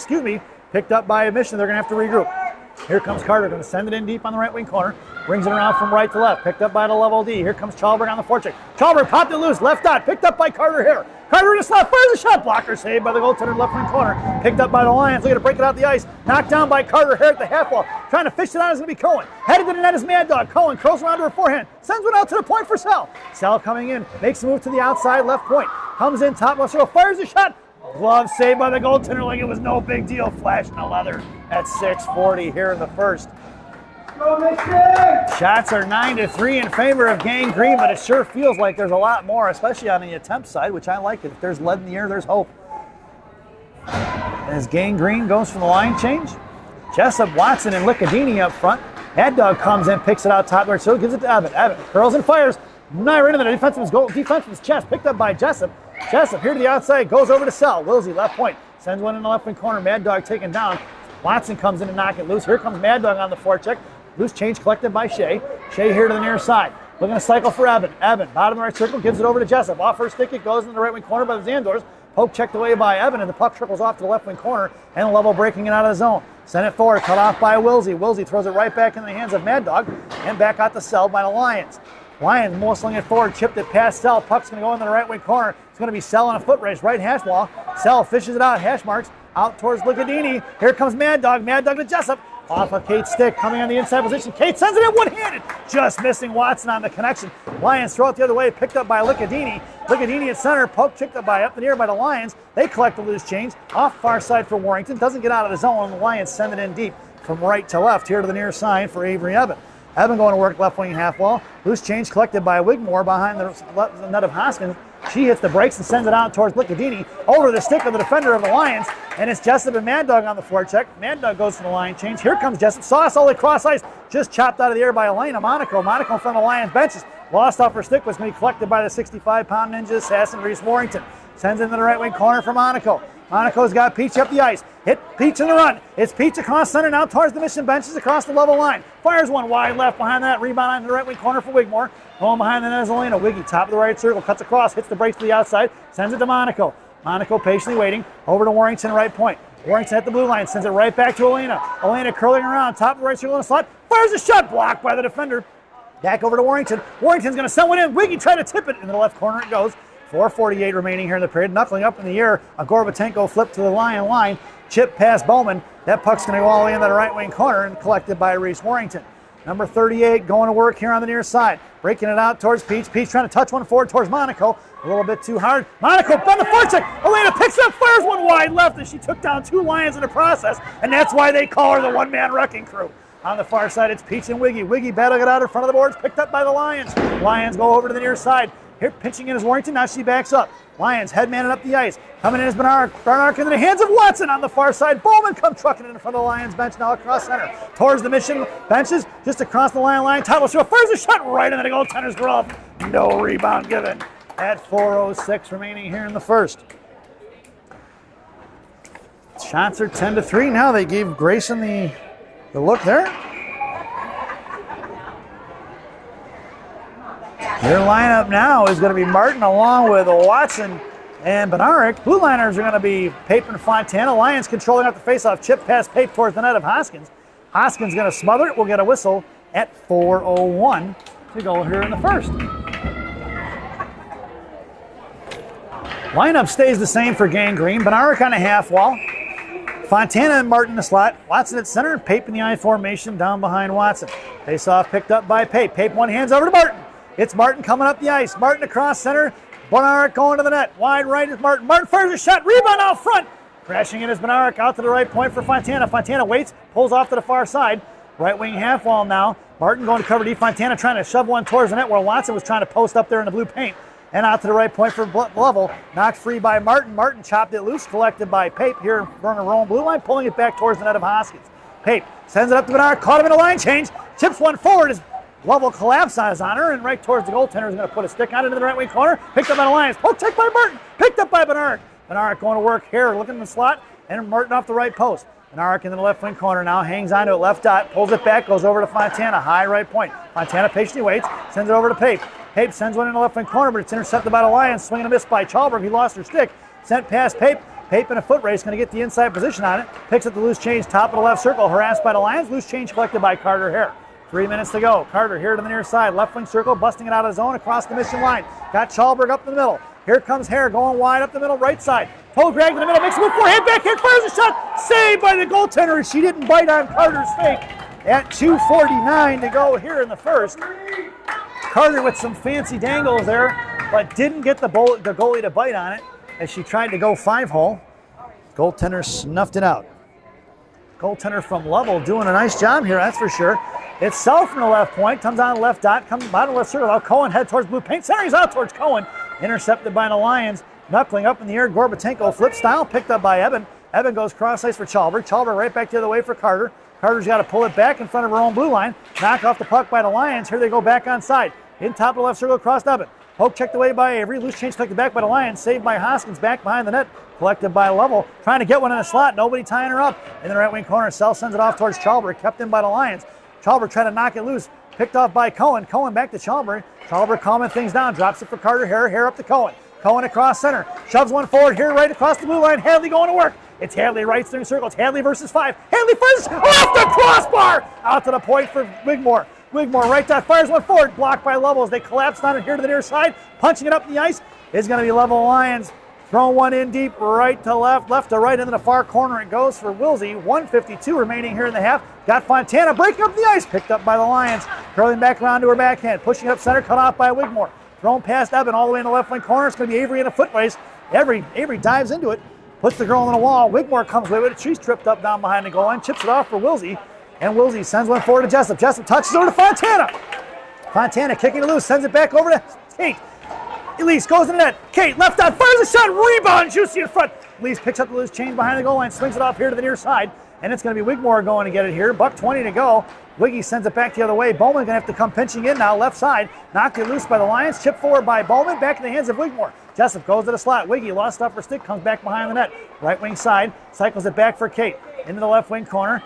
picked up by a Mission. They're going to have to regroup. Here comes Carter, going to send it in deep on the right wing corner. Brings it around from right to left. Picked up by the Lovell D. Here comes Chalberg on the forecheck. Chalberg popped it loose. Left dot. Picked up by Carter Hare. Carter in the slot. Fires a shot. Blocker saved by the goaltender left wing corner. Picked up by the Lions. Looking to break it out the ice. Knocked down by Carter Hare at the half wall. Trying to fish it out is going to be Cohen. Headed to the net is Mad Dog. Cohen curls around to her forehand. Sends one out to the point for Sal. Sal coming in. Makes a move to the outside left point. Comes in top left circle. Fires a shot. Glove saved by the goaltender like it was no big deal. Flashing the leather at 6:40 here in the first. Shots are 9-3 in favor of Gang Green, but it sure feels like there's a lot more, especially on the attempt side, which I like it. If there's lead in the air, there's hope. As Gang Green goes for the line change, Jessup, Watson, and Licadini up front. Mad Dog comes in, picks it out top right, so gives it to Evan. Evan curls and fires. Right into the defenseman's chest, picked up by Jessup. Jessup here to the outside, goes over to Sell. Wilsey, left point, sends one in the left wing corner. Mad Dog taken down. Watson comes in to knock it loose. Here comes Mad Dog on the forecheck. Loose change collected by Shea. Shea here to the near side. Looking to cycle for Evan. Evan, bottom of the right circle, gives it over to Jessup. Off her stick, it goes in the right wing corner by the Zandors. Poke checked away by Evan, and the puck trickles off to the left wing corner, and Lovell breaking it out of the zone. Sent it forward, cut off by Wilsey. Wilsey throws it right back in the hands of Mad Dog, and back out to Sell by the Lions. Lions mostling it forward, chipped it past Sell. Puck's going to go into the right wing corner. It's going to be Sell on a foot race, right hash wall. Sell fishes it out, hash marks, out towards Licadini. Here comes Mad Dog. Mad Dog to Jessup. Off of Kate's stick, coming on the inside position. Kate sends it in one-handed, just missing Watson on the connection. Lions throw it the other way, picked up by Licadini. Licadini at center, poke picked up by up the near by the Lions. They collect the loose change. Off far side for Warrington, doesn't get out of the zone. The Lions send it in deep from right to left here to the near side for Avery Evan. Evan going to work left wing half wall. Loose change collected by Wigmore behind the net of Hoskins. She hits the brakes and sends it out towards Licadini. Over the stick of the defender of the Lions. And it's Jessup and Mad Dog on the forecheck. Mad Dog goes for the line change. Here comes Jessup. Saw us all the cross ice. Just chopped out of the air by Elena Monaco. Monaco in front of the Lions benches. Lost off her stick. Was going to be collected by the 65-pound ninja assassin Reese Warrington. Sends it into the right wing corner for Monaco. Monaco's got Peach up the ice. Hit Peach in the run. It's Peach across center now towards the Mission benches across the level line. Fires one wide left behind that. Rebound on the right wing corner for Wigmore. Going behind the net is Elena. Wiggy, top of the right circle, cuts across, hits the brakes to the outside, sends it to Monaco. Monaco patiently waiting. Over to Warrington, right point. Warrington at the blue line, sends it right back to Elena. Elena curling around, top of the right circle in the slot. Fires a shot, blocked by the defender. Back over to Warrington. Warrington's going to send one in. Wiggy tried to tip it in the left corner. It goes. 4:48 remaining here in the period. Knuckling up in the air. A Gorbatenko flip to the Lion line. Chip past Bowman. That puck's going to go all the way into the right wing corner and collected by Reese Warrington. Number 38 going to work here on the near side. Breaking it out towards Peach. Peach trying to touch one forward towards Monaco. A little bit too hard. Monaco on the forecheck. Elena picks up, fires one wide left as she took down 2 Lions in the process. And that's why they call her the one-man wrecking crew. On the far side, it's Peach and Wiggy. Wiggy battling it out in front of the boards. Picked up by the Lions. Lions go over to the near side. Here, pitching in is Warrington. Now she backs up. Lions headmanning up the ice. Coming in is Bernard. Bernard into the hands of Watson on the far side. Bowman comes trucking in front of the Lions bench now across center. Towards the Mission benches, just across the line. Tuttle fires a shot right into the goaltender's glove. No rebound given. At 4:06 remaining here in the first. Shots are 10-3 now. They gave Grayson the look there. Their lineup now is going to be Martin along with Watson and Bednarik. Blue liners are going to be Pape and Fontana. Lions controlling up the faceoff. Chip past Pape towards the net of Hoskins. Hoskins going to smother it. We'll get a whistle at 4:01 to go here in the first. Lineup stays the same for Gang Green. Bednarik on a half wall. Fontana and Martin in the slot. Watson at center and Pape in the I formation down behind Watson. Face-off picked up by Pape. Pape one hands over to Martin. It's Martin coming up the ice. Martin across center. Bednarik going to the net. Wide right is Martin. Martin fires a shot. Rebound out front. Crashing in is Bednarik out to the right point for Fontana. Fontana waits. Pulls off to the far side. Right wing half wall now. Martin going to cover D. Fontana trying to shove one towards the net where Watson was trying to post up there in the blue paint. And out to the right point for Lovell. Knocked free by Martin. Martin chopped it loose. Collected by Pape here in front of Rowan blue line. Pulling it back towards the net of Hoskins. Pape sends it up to Bednarik. Caught him in a line change. Chips one forward. As Lovell collapses on her and right towards the goaltender is going to put a stick on it into the right wing corner. Picked up by the Lions. Poke check by Martin. Picked up by Bednarik. Bednarik going to work here, looking in the slot, and Martin off the right post. Bednarik into the left wing corner now, hangs onto it, left dot, pulls it back, goes over to Fontana, high right point. Fontana patiently waits, sends it over to Pape. Pape sends one in the left wing corner, but it's intercepted by the Lions. Swing and a miss by Chalberg. He lost her stick. Sent past Pape. Pape in a foot race, going to get the inside position on it. Picks up the loose change, top of the left circle, harassed by the Lions. Loose change collected by Carter Hare. 3 minutes to go. Carter here to the near side. Left wing circle, busting it out of zone across the Mission line. Got Chalberg up in the middle. Here comes Hare going wide up the middle, right side. Toe drag in the middle, makes a move forehand, backhand, fires a shot. Saved by the goaltender. She didn't bite on Carter's fake. At 2:49 to go here in the first. Carter with some fancy dangles there, but didn't get the goalie to bite on it as she tried to go 5-hole. Goaltender snuffed it out. Goaltender from Lovell doing a nice job here, that's for sure. It's Self from the left point, comes on the left dot, comes bottom left circle. Out Cohen head towards blue paint. Center, he's out towards Cohen. Intercepted by the Lions. Knuckling up in the air. Gorbatenko flip style, picked up by Eben. Eben goes cross ice for Chalberg. Chalberg right back the other way for Carter. Carter's got to pull it back in front of her own blue line. Knock off the puck by the Lions. Here they go back on side. In top of the left circle across Eben. Poke checked away by Avery. Loose change collected back by the Lions. Saved by Hoskins back behind the net. Collected by Lovell. Trying to get one in the slot. Nobody tying her up. In the right wing corner, Self sends it off towards Chalberg. Kept in by the Lions. Chalberg trying to knock it loose. Picked off by Cohen. Cohen back to Chalberg. Chalberg calming things down. Drops it for Carter Hare. Hare up to Cohen. Cohen across center. Shoves one forward here right across the blue line. Hadley going to work. It's Hadley right center circle. It's Hadley versus 5. Hadley fires off the crossbar. Out to the point for Wigmore. Wigmore right dot fires one forward. Blocked by Lovell as they collapsed on it here to the near side. Punching it up the ice is going to be Lovell Lions. Throwing one in deep, right to left, left to right into the far corner. It goes for Wilsey. 1:52 remaining here in the half. Got Fontana breaking up the ice. Picked up by the Lions. Curling back around to her backhand. Pushing up center, cut off by Wigmore. Thrown past Eben all the way in the left wing corner. It's going to be Avery in a foot race. Avery dives into it. Puts the girl on the wall. Wigmore comes away with it. She's tripped up down behind the goal line. Chips it off for Wilsey. And Wilsey sends one forward to Jessup. Jessup touches over to Fontana. Fontana kicking it loose. Sends it back over to Kate. Elise goes in the net. Kate, left out, fires a shot. Rebound. Juicy in front. Elise picks up the loose change behind the goal line. Swings it off here to the near side. and it's going to be Wigmore going to get it here. $1:20 to go. Wiggy sends it back the other way. Bowman going to have to come pinching in now, left side. Knocked it loose by the Lions. Chip forward by Bowman. Back in the hands of Wigmore. Jessup goes to the slot. Wiggy lost upper stick. Comes back behind the net. Right wing side. Cycles it back for Kate. Into the left wing corner.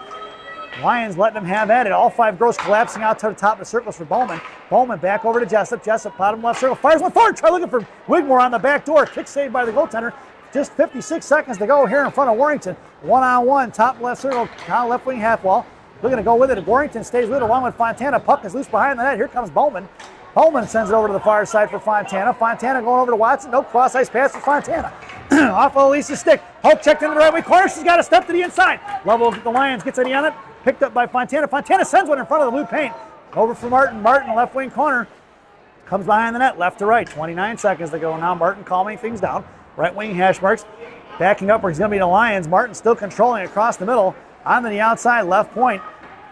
Lions letting him have at it. All 5 girls collapsing out to the top of the circles for Bowman. Bowman back over to Jessup. Jessup, bottom left circle. Fires one forward. Try looking for Wigmore on the back door. Kick saved by the goaltender. Just 56 seconds to go here in front of Warrington. One-on-one. Top left circle. Down left wing half wall. They're going to go with it. Warrington stays with it along with Fontana. Puck is loose behind the net. Here comes Bowman. Bowman sends it over to the far side for Fontana. Fontana going over to Watson. No cross-ice pass for Fontana. Off of Elisa's stick. Hope checked into the right wing corner. She's got to step to the inside. Lovell, the Lions, gets any on it. Picked up by Fontana. Fontana sends one in front of the blue paint. Over for Martin. Martin, left wing corner. Comes behind the net, left to right. 29 seconds to go now. Martin calming things down. Right wing hash marks. Backing up where he's going to be the Lions. Martin still controlling across the middle. Onto the outside, left point.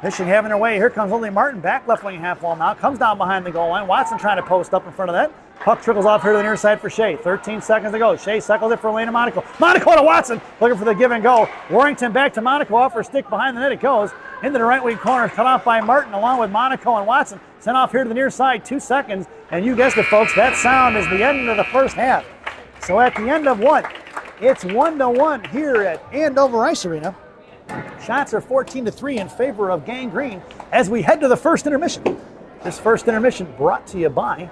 Mission having their way. Here comes only Martin. Back left wing half wall now. Comes down behind the goal line. Watson trying to post up in front of that. Puck trickles off here to the near side for Shea. 13 seconds to go. Shea cycles it for Elena Monaco. Monaco to Watson. Looking for the give and go. Warrington back to Monaco. Off her stick behind the net. It goes into the right wing corner. Cut off by Martin along with Monaco and Watson. Sent off here to the near side. 2 seconds. And you guessed it, folks. That sound is the end of the first half. So at the end of one, it's 1-1 here at Andover Ice Arena. Shots are 14-3 in favor of Gang Green as we head to the first intermission. This first intermission brought to you by,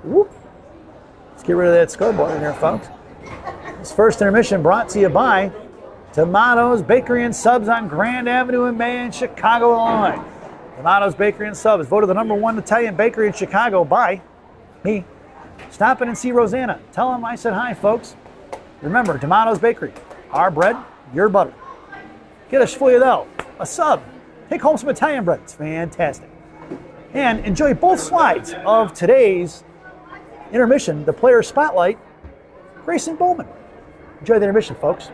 let's get rid of that scoreboard in here, folks. This first intermission brought to you by Tomatoes Bakery and Subs on Grand Avenue in May in Chicago, Illinois. Tomatoes Bakery and Subs, voted the #1 Italian bakery in Chicago by me. Stop in and see Rosanna. Tell them I said hi, folks. Remember, Tomatoes Bakery, our bread, your butter. Get a sfogliatelle, a sub. Take home some Italian bread. It's fantastic. And enjoy both slides of today's intermission, the player spotlight, Grayson Bowman. Enjoy the intermission, folks.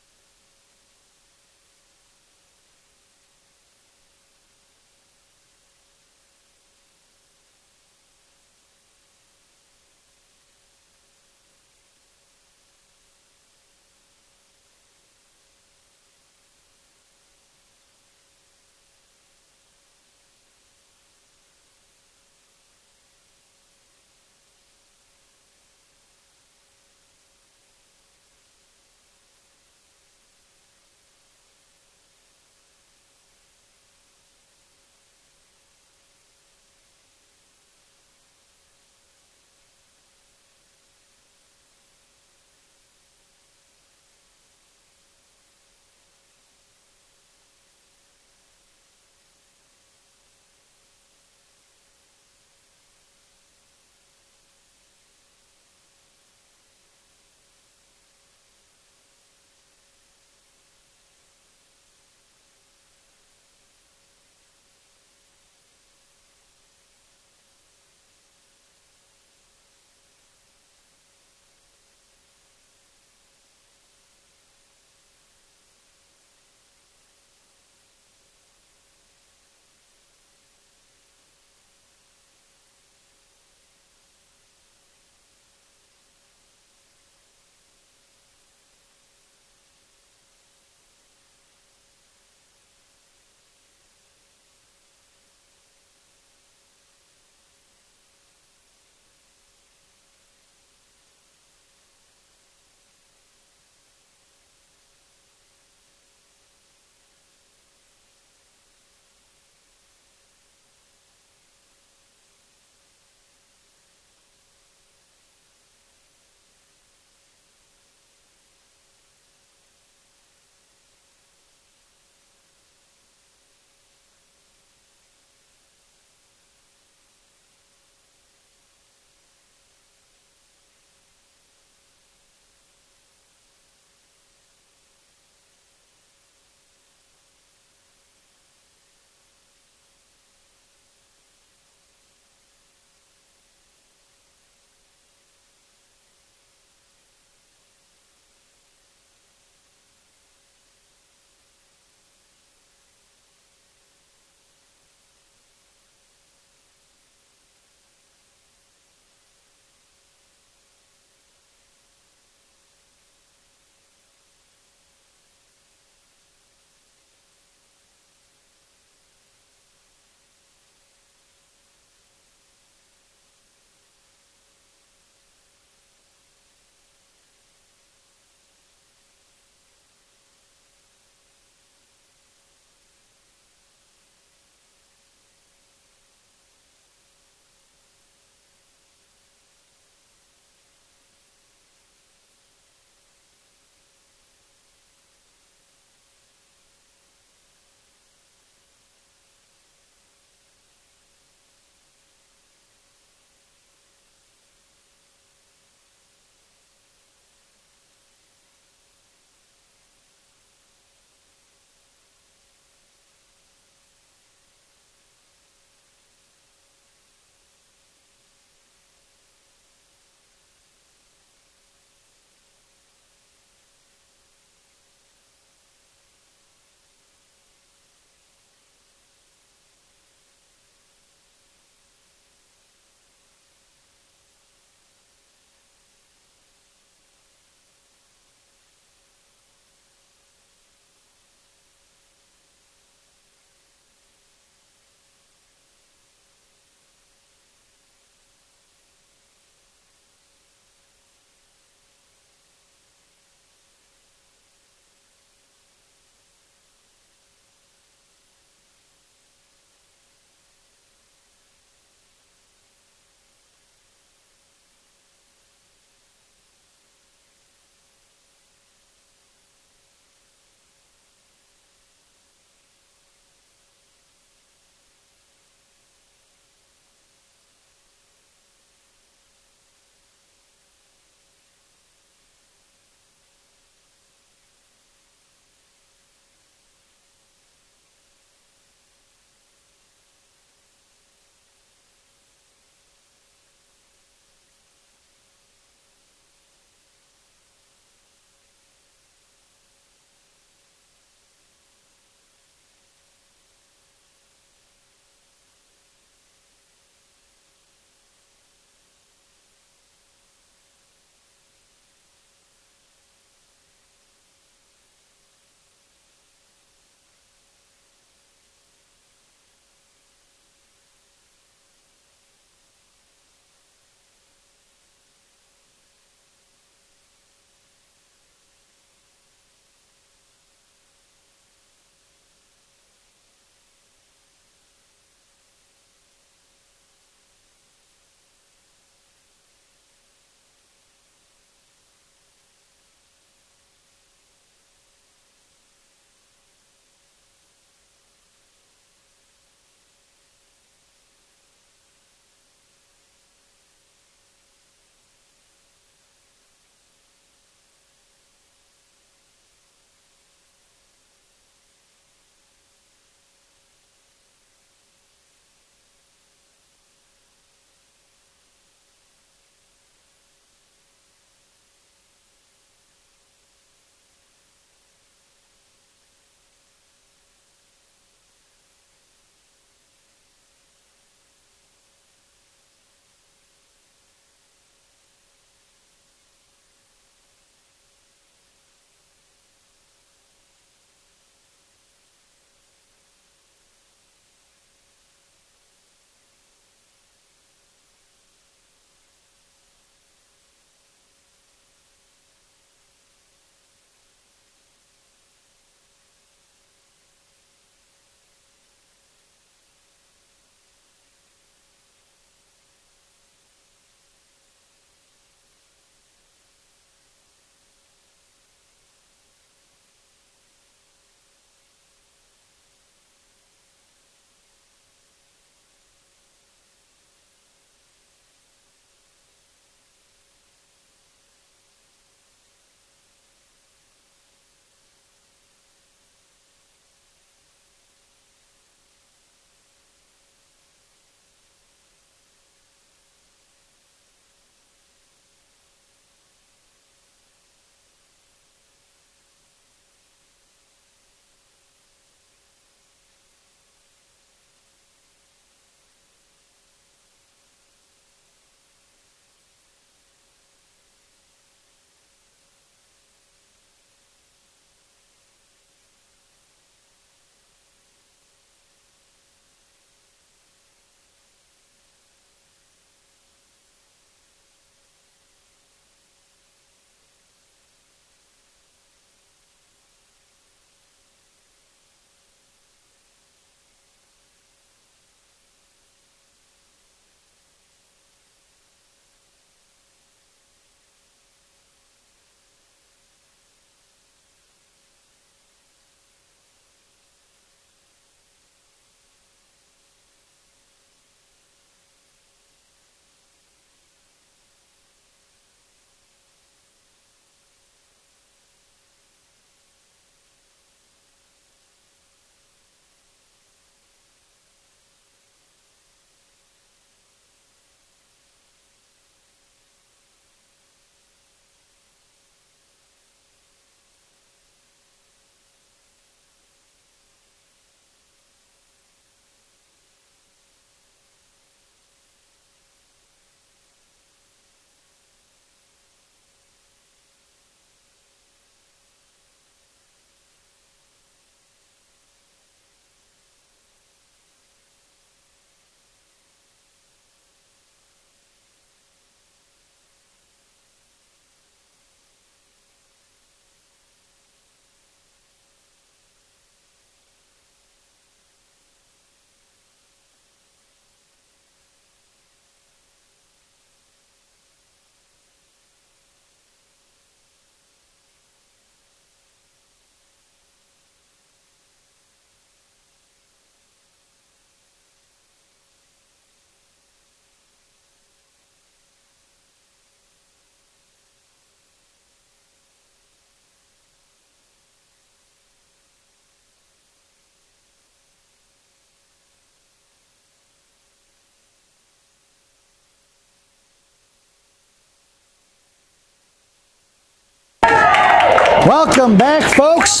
Welcome back, folks,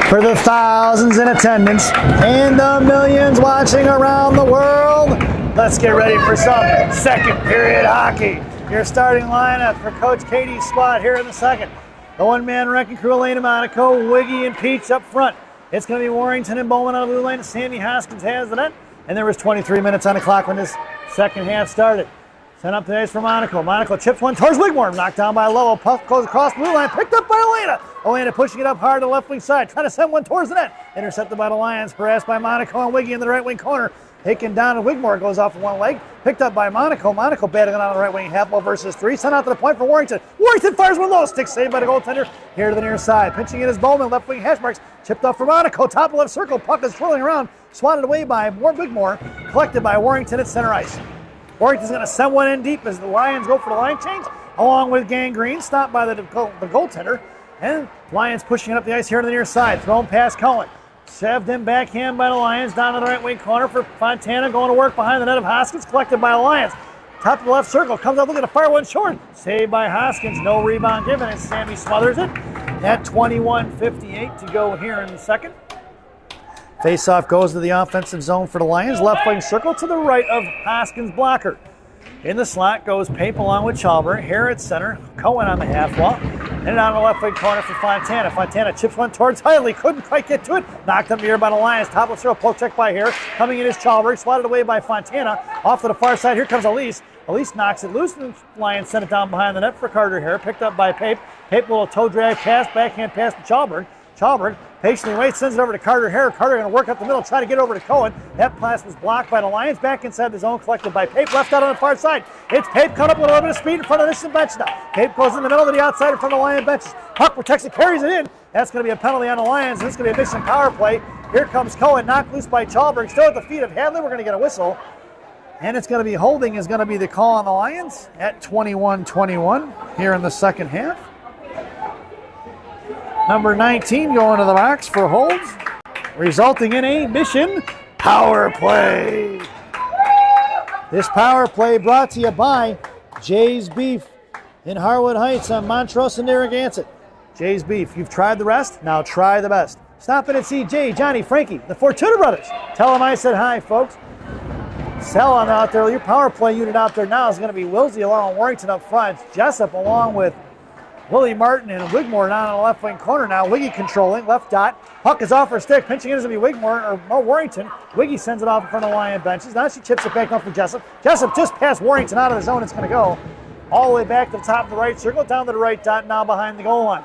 for the thousands in attendance and the millions watching around the world. Let's get ready for some second period hockey. Your starting lineup for Coach Katie's squad here in the second. The one-man wrecking crew, Elena Monaco, Wiggy, and Peach up front. It's going to be Warrington and Bowman on the blue line. Sammy Hoskins has the net. And there was 23 minutes on the clock when this second half started. Sent up the ice for Monaco. Monaco chips one towards Wigmore. Knocked down by Lovell. Puck goes across the blue line. Picked up by Elena. Elena pushing it up hard to the left wing side. Trying to send one towards the net. Intercepted by the Lions. Harassed by Monaco and Wiggy in the right wing corner. Taken down and Wigmore goes off one leg. Picked up by Monaco. Monaco battling on the right wing. Half ball versus three. Sent out to the point for Warrington. Warrington fires one low. Stick saved by the goaltender. Here to the near side. Pinching in is Bowman. Left wing hash marks. Chipped off for Monaco. Top left circle. Puck is swirling around. Swatted away by Wigmore. Collected by Warrington at center ice. Warrington's going to send one in deep as the Lions go for the line change, along with Gangrene, stopped by the goaltender. And Lions pushing it up the ice here to the near side. Thrown past Cohen. Shoved in backhand by the Lions down to the right wing corner for Fontana. Going to work behind the net of Hoskins. Collected by the Lions. Top of the left circle. Comes up looking to fire one short. Saved by Hoskins. No rebound given as Sammy smothers it. At 21:58 to go here in the second. Face-off goes to the offensive zone for the Lions. Left wing circle to the right of Hoskins' blocker. In the slot goes Pape along with Chalber. Here at center, Cohen on the half wall. And on the left wing corner for Fontana. Fontana chips one towards Hiley. Couldn't quite get to it. Knocked up here by the Lions. Top of the circle, poke check by here. Coming in is Chalber. Swatted away by Fontana. Off to the far side. Here comes Elise. Elise knocks it loose, and the Lions sent it down behind the net for Carter Hare. Picked up by Pape. Pape, little toe drag pass, backhand pass to Chalber. Chalber patiently waits, sends it over to Carter Hare. Carter going to work up the middle, try to get over to Cohen. That pass was blocked by the Lions. Back inside the zone, collected by Pape. Left out on the far side. It's Pape caught up with a little bit of speed in front of this bench now. Pape goes in the middle to the outside in front of the Lion benches. Puck protects it, carries it in. That's going to be a penalty on the Lions. This is going to be a mission power play. Here comes Cohen, knocked loose by Chalberg. Still at the feet of Hadley. We're going to get a whistle. And it's going to be holding is going to be the call on the Lions at 21-21 here in the second half. Number 19 going to the box for holds, resulting in a mission power play. This power play brought to you by Jay's Beef in Harwood Heights on Montrose and Narragansett. Jay's Beef, you've tried the rest, now try the best. Stop in and see Jay, Johnny, Frankie, the Fortuna brothers. Tell them I said hi, folks. Sell on out there. Your power play unit out there now is going to be Wilsey along with Warrington up front. Jessup along with Willie Martin and Wigmore down on the left wing corner now. Wiggy controlling, left dot. Puck is off her stick. Pinching in is going to be Wigmore or Warrington. Wiggy sends it off in front of the Lion benches. Now she chips it back up for Jessup. Jessup just past Warrington out of the zone. It's going to go all the way back to the top of the right circle, down to the right dot, now behind the goal line.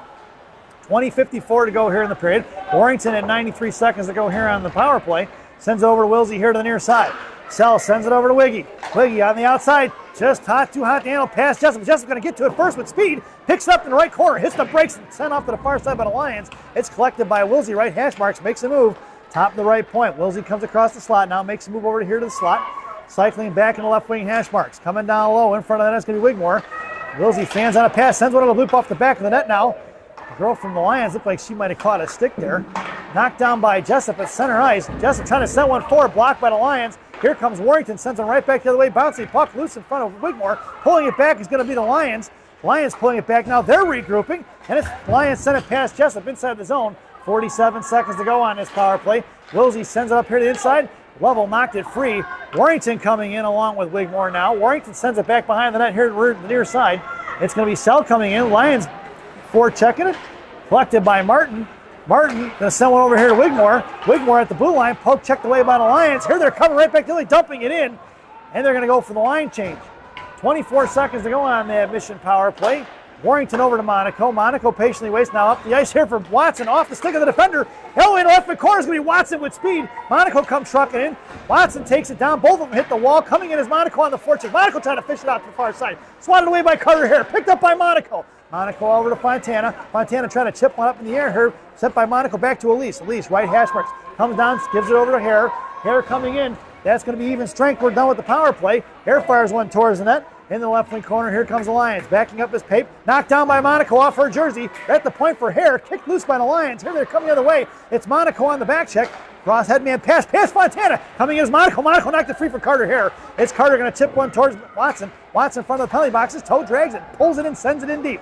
20:54 to go here in the period. Warrington at 93 seconds to go here on the power play. Sends it over to Wilsey here to the near side. Sell sends it over to Wiggy. Wiggy on the outside. Just too hot to handle. Pass Jessup. Jessup going to get to it first with speed. Picks it up in the right corner. Hits the brakes and sent off to the far side by the Lions. It's collected by Wilsey. Right hash marks. Makes a move. Top of the right point. Wilsey comes across the slot. Now makes a move over here to the slot. Cycling back in the left wing hash marks. Coming down low. In front of that is going to be Wigmore. Wilsey fans on a pass. Sends one on a loop off the back of the net now. The girl from the Lions looked like she might have caught a stick there. Knocked down by Jessup at center ice. Jessup trying to send one forward. Blocked by the Lions. Here comes Warrington, sends him right back the other way. Bouncing puck loose in front of Wigmore. Pulling it back is going to be the Lions. Lions pulling it back now. They're regrouping. And it's Lions sent it past Jessup inside the zone. 47 seconds to go on this power play. Wilsey sends it up here to the inside. Lovell knocked it free. Warrington coming in along with Wigmore now. Warrington sends it back behind the net here to the near side. It's going to be Sell coming in. Lions forechecking it. Collected by Martin. Martin going to send one over here to Wigmore. Wigmore at the blue line. Poke checked away by the Lions. Here they're coming right back to the dumping it in. And they're going to go for the line change. 24 seconds to go on the mission power play. Warrington over to Monaco. Monaco patiently waits now up the ice here for Watson. Off the stick of the defender. Hell in the left corner is going to be Watson with speed. Monaco comes trucking in. Watson takes it down. Both of them hit the wall. Coming in is Monaco on the forecheck. Monaco trying to fish it out to the far side. Swatted away by Carter Hare. Picked up by Monaco. Monaco over to Fontana. Fontana trying to chip one up in the air here. Sent by Monaco back to Elise. Elise, right hash marks. Comes down, gives it over to Hare. Hare coming in. That's going to be even strength. We're done with the power play. Hare fires one towards the net. In the left wing corner, here comes the Lions. Backing up his Pape. Knocked down by Monaco off her jersey. At the point for Hare. Kicked loose by the Lions. Here they're coming the other way. It's Monaco on the back check. Cross headman pass. Pass Fontana. Coming in is Monaco. Monaco knocked it free for Carter Hare. It's Carter going to tip one towards Watson. Watson in front of the penalty boxes. Toe drags it. Pulls it in. Sends it in deep.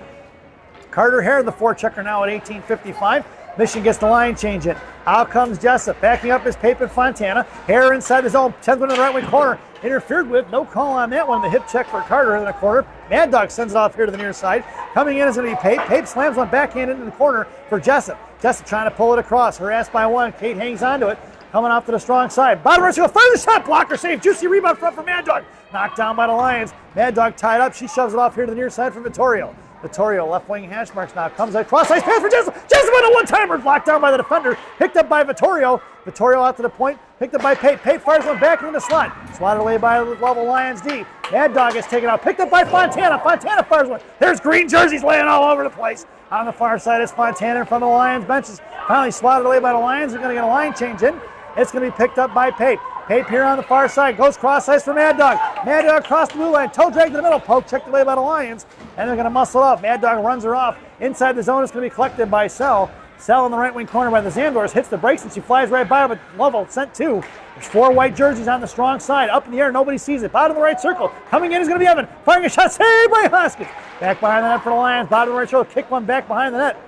Carter Hare, the forechecker now at 18:55. Mission gets the line change in. Out comes Jessup. Backing up is Pape and Fontana. Hare inside the zone. 10th one in the right wing corner. Interfered with. No call on that one. The hip check for Carter in the corner. Mad Dog sends it off here to the near side. Coming in is going to be Pape. Pape slams one backhand into the corner for Jessup. Jessup trying to pull it across. Harassed by one. Kate hangs onto it. Coming off to the strong side. Bottom right, fire the shot. Blocker save. Juicy rebound front for Mad Dog. Knocked down by the Lions. Mad Dog tied up. She shoves it off here to the near side for Vittorio. Vittorio, left wing hash marks now. Comes across ice pass for Jessup. Jessup on a one-timer. Blocked down by the defender. Picked up by Vittorio. Vittorio out to the point. Picked up by Pape. Pape fires one back into the slot. Swatted away by Lovell Lions D. Mad Dog is taken out. Picked up by Fontana. Fontana fires one. There's green jerseys laying all over the place. On the far side is Fontana in front of the Lions benches. Finally swatted away by the Lions. They're going to get a line change in. It's going to be picked up by Pape. Pape here on the far side. Goes cross ice for Mad Dog. Mad Dog crossed the blue line. Toe drag to the middle. Poke checked away by the Lions. And they're going to muscle up. Mad Dog runs her off. Inside the zone, it's going to be collected by Sell. Sell in the right wing corner by the Zandors. Hits the brakes and she flies right by, but Lovell sent two. There's 4 white jerseys on the strong side. Up in the air. Nobody sees it. Bottom of the right circle. Coming in is going to be Evan. Firing a shot. Saved by Hoskins. Back behind the net for the Lions. Bottom of the right circle. Kick one back behind the net.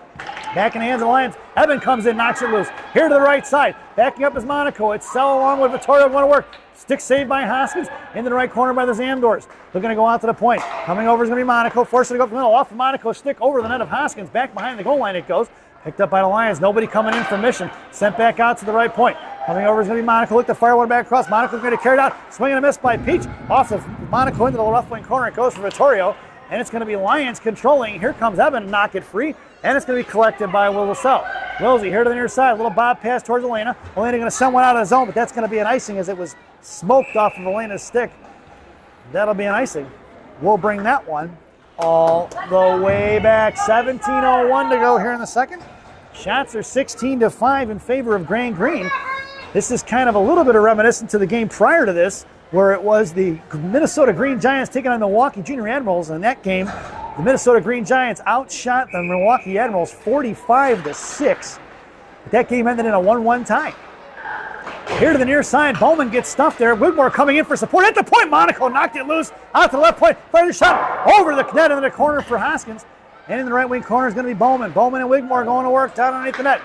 Back in the hands of the Lions. Evan comes in, knocks it loose. Here to the right side. Backing up is Monaco. It's Sell along with Vittorio going to work. Stick saved by Hoskins. Into the right corner by the Zandors. They're going to go out to the point. Coming over is going to be Monaco. Forced to go up the middle. Off of Monaco. Stick over the net of Hoskins. Back behind the goal line it goes. Picked up by the Lions. Nobody coming in for mission. Sent back out to the right point. Coming over is going to be Monaco. Look to fire one back across. Monaco's going to carry it out. Swing and a miss by Peach. Off of Monaco into the left wing corner. It goes for Vittorio. And it's going to be Lions controlling. Here comes Evan. Knock it free. And it's going to be collected by Willsell. Willsey here to the near side. Little bob pass towards Elena. Elena going to send one out of the zone, but that's going to be an icing as it was smoked off of Elena's stick. That'll be an icing. We'll bring that one all the way back. 17:01 to go here in the second. Shots are 16-5 in favor of Grand Green. This is kind of a little bit of reminiscent to the game prior to this, where it was the Minnesota Green Giants taking on the Milwaukee Junior Admirals. In that game, the Minnesota Green Giants outshot the Milwaukee Admirals 45-6. But that game ended in a 1-1 tie. Here to the near side, Bowman gets stuffed there. Wigmore coming in for support. At the point, Monaco knocked it loose. Out to the left point, fired a shot over the net into the corner for Hoskins. And in the right wing corner is going to be Bowman. Bowman and Wigmore going to work down underneath the net.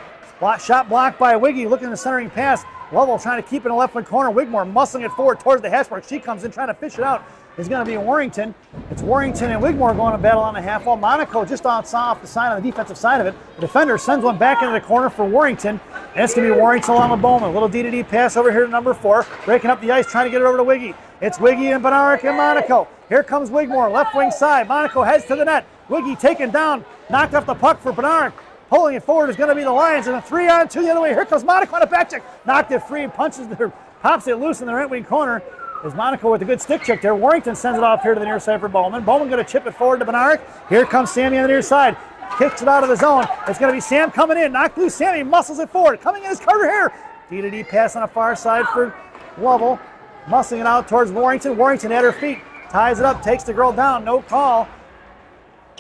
Shot blocked by Wiggy, looking at the centering pass. Lovell trying to keep it in the left wing corner. Wigmore muscling it forward towards the hash mark. She comes in trying to fish it out. It's going to be Warrington. It's Warrington and Wigmore going to battle on the half wall. Monaco just outside off the side on the defensive side of it. The defender sends one back into the corner for Warrington. And it's going to be Warrington along with Bowman. Little D-to-D pass over here to number 4. Breaking up the ice, trying to get it over to Wiggy. It's Wiggy and Bednarik and Monaco. Here comes Wigmore, left wing side. Monaco heads to the net. Wiggy taken down. Knocked off the puck for Bednarik. Pulling it forward is going to be the Lions, and a 3-on-2 the other way. Here comes Monaco on a back check. Knocked it free, pops it loose in the right wing corner. Is Monaco with a good stick check there. Warrington sends it off here to the near side for Bowman. Bowman going to chip it forward to Bednarik. Here comes Sammy on the near side. Kicks it out of the zone. It's going to be Sam coming in. Knocked loose. Sammy muscles it forward. Coming in is Carter Hare. D-to-D pass on the far side for Lovell. Muscling it out towards Warrington. Warrington at her feet. Ties it up. Takes the girl down. No call.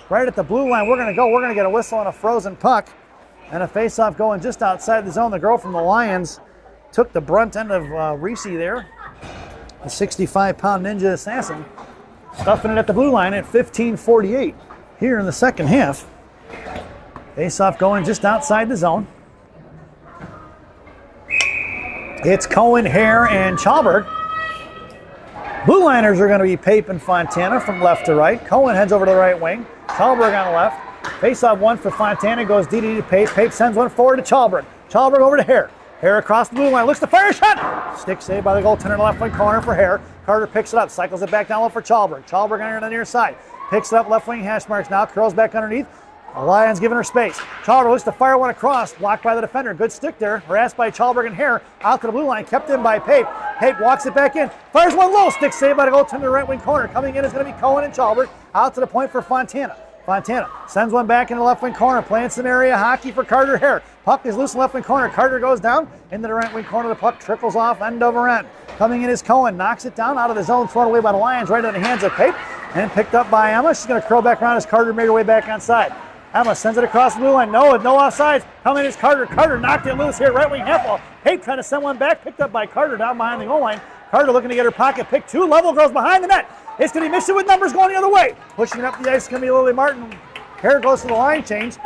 Right at the blue line, we're going to go. We're going to get a whistle on a frozen puck. And a face-off going just outside the zone. The girl from the Lions took the brunt end of Reese there. The 65-pound ninja assassin. Stuffing it at the blue line at 15:48 here in the second half. Face-off going just outside the zone. It's Cohen, Hare, and Chalberg. Blue liners are going to be Pape and Fontana from left to right. Cohen heads over to the right wing. Chalberg on the left. Face-off one for Fontana, goes DD to Pape. Pape sends one forward to Chalberg. Chalberg over to Hare. Hare across the blue line, looks to fire a shot. Stick saved by the goaltender in the left wing corner for Hare. Carter picks it up, cycles it back down low for Chalberg. Chalberg on the near side. Picks it up, left wing hash marks now, curls back underneath. The Lions giving her space. Chalberg looks to fire one across, blocked by the defender. Good stick there, harassed by Chalberg and Hare. Out to the blue line, kept in by Pape. Pape walks it back in, fires one low, stick saved by the goaltender right wing corner. Coming in is going to be Cohen and Chalberg. Out to the point for Fontana. Fontana sends one back in the left wing corner, playing some area hockey for Carter Hare. Puck is loose in the left wing corner. Carter goes down into the right wing corner. The puck trickles off end over end. Coming in is Cohen, knocks it down out of the zone, thrown away by the Lions, right in the hands of Pape, and picked up by Emma. She's going to curl back around as Carter made her way back onside. Emma sends it across the blue line. No offsides. Coming is Carter. Carter knocked it loose here, right wing half wall. Pape trying to send one back, picked up by Carter down behind the goal line. Carter looking to get her pocket pick. 2 Lovell goes behind the net. It's going to be Mission with numbers going the other way. Pushing it up the ice is going to be Lily Martin. Hare goes for the line change.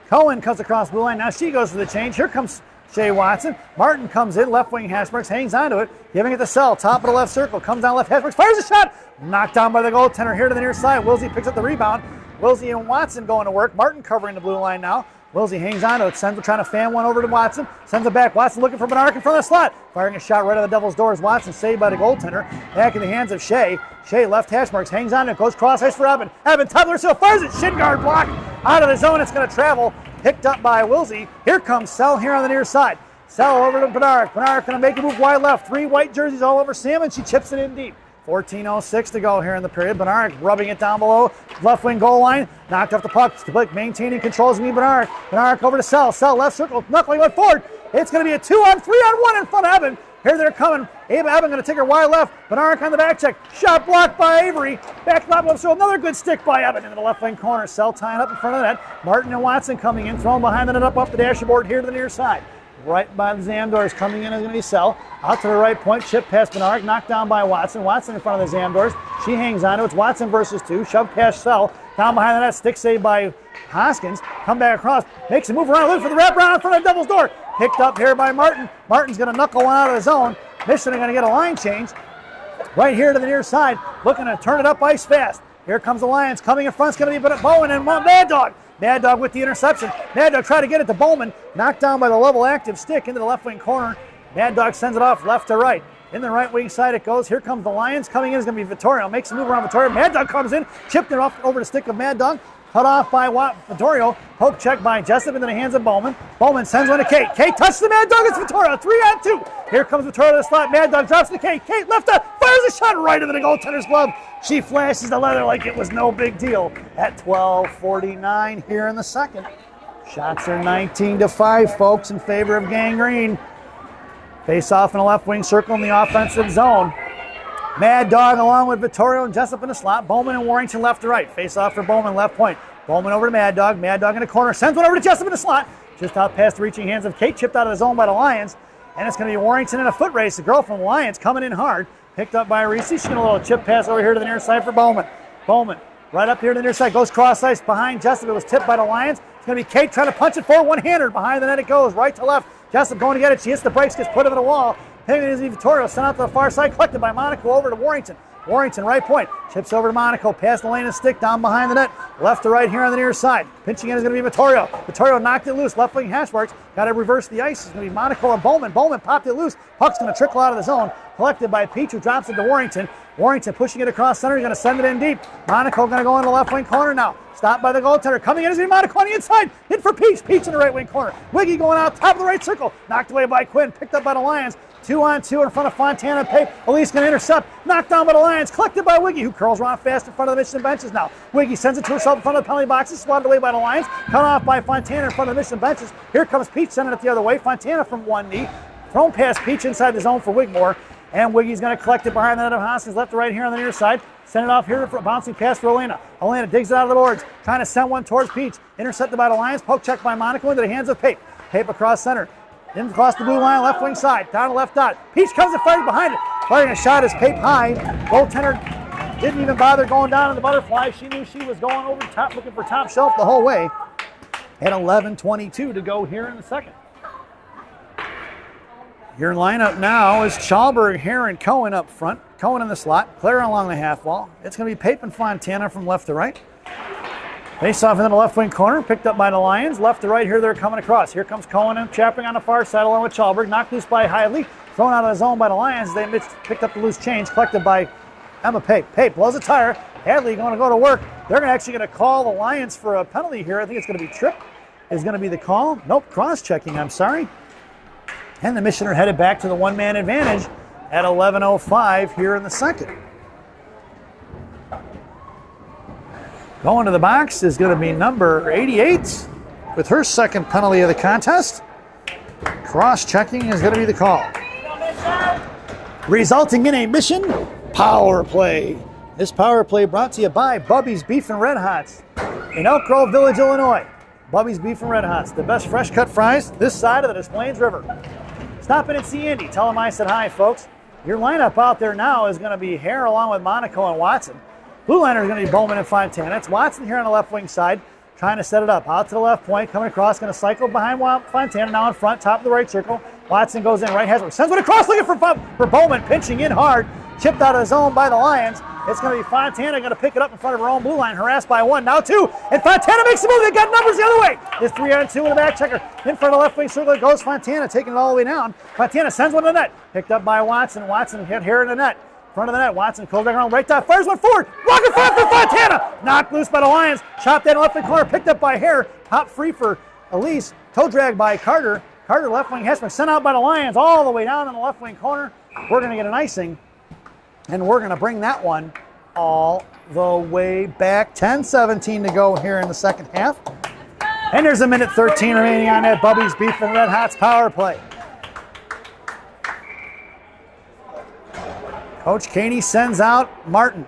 Cohen comes across the blue line. Now she goes for the change. Here comes Shea Watson. Martin comes in. Left wing hash marks. Hangs onto it. Giving it to Sell. Top of the left circle. Comes down left hash marks. Fires a shot. Knocked down by the goaltender here to the near side. Wilsey picks up the rebound. Wilsey and Watson going to work. Martin covering the blue line now. Wilsey hangs onto it. Sends it, trying to fan one over to Watson. Sends it back. Watson looking for Bednarik in front of the slot. Firing a shot right at the Devil's doors. Watson saved by the goaltender. Back in the hands of Shea. Shea left hash marks. Hangs on it. Goes cross ice for Evan. Evan top of the circle. Fires it. Shin guard block. Out of the zone. It's going to travel. Picked up by Wilsey. Here comes Sell here on the near side. Sell over to Bednarik. Bednarik going to make a move wide left. 3 white jerseys all over Sam, and she chips it in deep. 14:06 to go here in the period. Bednarik rubbing it down below. Left wing goal line. Knocked off the puck. Stick maintaining controls me. Bednarik. Bednarik over to Sell. Sell left circle. Knuckling went forward. It's going to be a 2-on-3-on-1 in front of Evan. Here they're coming. Evan going to take her wide left. Bednarik on the back check. Shot blocked by Avery. Back left up. So another good stick by Evan into the left wing corner. Sell tying up in front of the net. Martin and Watson coming in. Thrown behind the net up off the dashboard here to the near side. Right by the Zamdors. Coming in is going to be Sell. Out to the right point. Chip past Bednarik. Knocked down by Watson. Watson in front of the Zamdors. She hangs on to it. It's Watson versus 2. Shove past Sell. Down behind the net. Stick save by Hoskins. Come back across. Makes a move around. Looking for the wraparound in front of the Devil's door. Picked up here by Martin. Martin's going to knuckle one out of the zone. Mission are going to get a line change. Right here to the near side. Looking to turn it up ice fast. Here comes the Lions. Coming in front. It's going to be Bowen and Mad Dog. Mad Dog with the interception. Mad Dog tried to get it to Bowman. Knocked down by the Lovell active stick into the left wing corner. Mad Dog sends it off left to right. In the right wing side it goes. Here comes the Lions. Coming in is going to be Vittorio. Makes a move around Vittorio. Mad Dog comes in. Chipped it off over the stick of Mad Dog. Cut off by Vittorio. Poke check by Jessup into the hands of Bowman. Bowman sends one to Kate. Kate touches the Mad Dog. It's Vittorio. 3-on-2. Here comes Vittorio to the slot. Mad Dog drops to Kate. Kate left up. Fires a shot right into the goaltender's glove. She flashes the leather like it was no big deal at 12:49 here in the second. Shots are 19-5, folks, in favor of Gang Green. Face off in the left wing circle in the offensive zone. Mad Dog along with Vittorio and Jessup in the slot. Bowman and Warrington left to right. Face off for Bowman, left point. Bowman over to Mad Dog. Mad Dog in the corner. Sends one over to Jessup in the slot. Just out past the reaching hands of Kate. Chipped out of the zone by the Lions. And it's going to be Warrington in a foot race. The girl from the Lions coming in hard. Picked up by Reese. She's going to a little chip pass over here to the near side for Bowman. Bowman right up here to the near side. Goes cross ice behind Jessup. It was tipped by the Lions. It's going to be Kate trying to punch it forward. One-hander behind the net it goes. Right to left. Jessup going to get it. She hits the brakes. Gets put over the wall. Higgins is Vittorio. Sent out to the far side. Collected by Monaco over to Warrington. Warrington, right point. Chips over to Monaco. Past the lane and stick. Down behind the net. Left to right here on the near side. Pinching in is going to be Vittorio. Vittorio knocked it loose. Left wing hash marks. Got to reverse the ice. It's going to be Monaco and Bowman. Bowman popped it loose. Puck's going to trickle out of the zone. Collected by Peach, who drops it to Warrington. Warrington pushing it across center. He's going to send it in deep. Monaco going to go in the left wing corner now. Stopped by the goaltender. Coming in is going to be Monaco on the inside. Hit for Peach. Peach in the right wing corner. Wiggy going out top of the right circle. Knocked away by Quinn. Picked up by the Lions. 2-on-2 in front of Fontana and Pape. Elise going to intercept. Knocked down by the Lions. Collected by Wiggy, who curls around fast in front of the Michigan benches now. Wiggy sends it to herself in front of the penalty boxes. Swatted away by the Lions. Cut off by Fontana in front of the Michigan benches. Here comes Peach sending it the other way. Fontana from one knee. Thrown past Peach inside the zone for Wigmore. And Wiggy's going to collect it behind the net of Hoskins. Left to right here on the near side. Send it off here for a bouncing pass for Elena. Elena digs it out of the boards. Trying to send one towards Peach. Intercepted by the Lions. Poke check by Monaco into the hands of Pape. Pape across center. In across the blue line, left wing side, down the left dot. Peach comes and fires behind it. Firing a shot is Pape high. Goaltender didn't even bother going down in the butterfly. She knew she was going over the top, looking for top shelf the whole way. At 11:22 to go here in the second. Your lineup now is Chalberg, Heron, Cohen up front. Cohen in the slot, Claire along the half wall. It's going to be Pape and Fontana from left to right. Face off in the left wing corner, picked up by the Lions. Left to right here, they're coming across. Here comes Cohen and Chapping on the far side along with Chalberg. Knocked loose by Hidley. Thrown out of the zone by the Lions. They picked up the loose change, collected by Emma Pape. Pape blows a tire. Hadley going to go to work. They're actually going to call the Lions for a penalty here. I think it's going to be trip is going to be the call. Nope, cross-checking, I'm sorry. And the Mission are headed back to the one-man advantage at 11:05 here in the second. Going to the box is going to be number 88 with her second penalty of the contest. Cross-checking is going to be the call. Resulting in a Mission power play. This power play brought to you by Bubby's Beef and Red Hots in Elk Grove Village, Illinois. Bubby's Beef and Red Hots, the best fresh cut fries this side of the Des Plaines River. Stop in and see Andy. Tell him I said hi, folks. Your lineup out there now is going to be Hare along with Monaco and Watson. Blue liner is going to be Bowman and Fontana. It's Watson here on the left wing side, trying to set it up. Out to the left point, coming across, going to cycle behind Fontana, now in front, top of the right circle. Watson goes in, right has sends one across, looking for Bowman, pinching in hard. Chipped out of the zone by the Lions. It's going to be Fontana going to pick it up in front of her own blue line, harassed by one, now two, and Fontana makes the move. They got numbers the other way. It's 3-on-2 with a back checker. In front of the left wing circle, it goes Fontana, taking it all the way down. Fontana sends one to the net. Picked up by Watson. Watson hit here in the net. Front of the net, Watson goes back around, right top, fires one forward. Walking front for Fontana. Knocked loose by the Lions. Chopped in left wing corner, picked up by Hare. Top free for Elise. Toe drag by Carter. Carter left wing has been sent out by the Lions all the way down in the left wing corner. We're going to get an icing, and we're going to bring that one all the way back. 10-17 to go here in the second half. And there's a minute 13 remaining on that Bubby's Beef and Red Hot's power play. Coach Caney sends out Martin,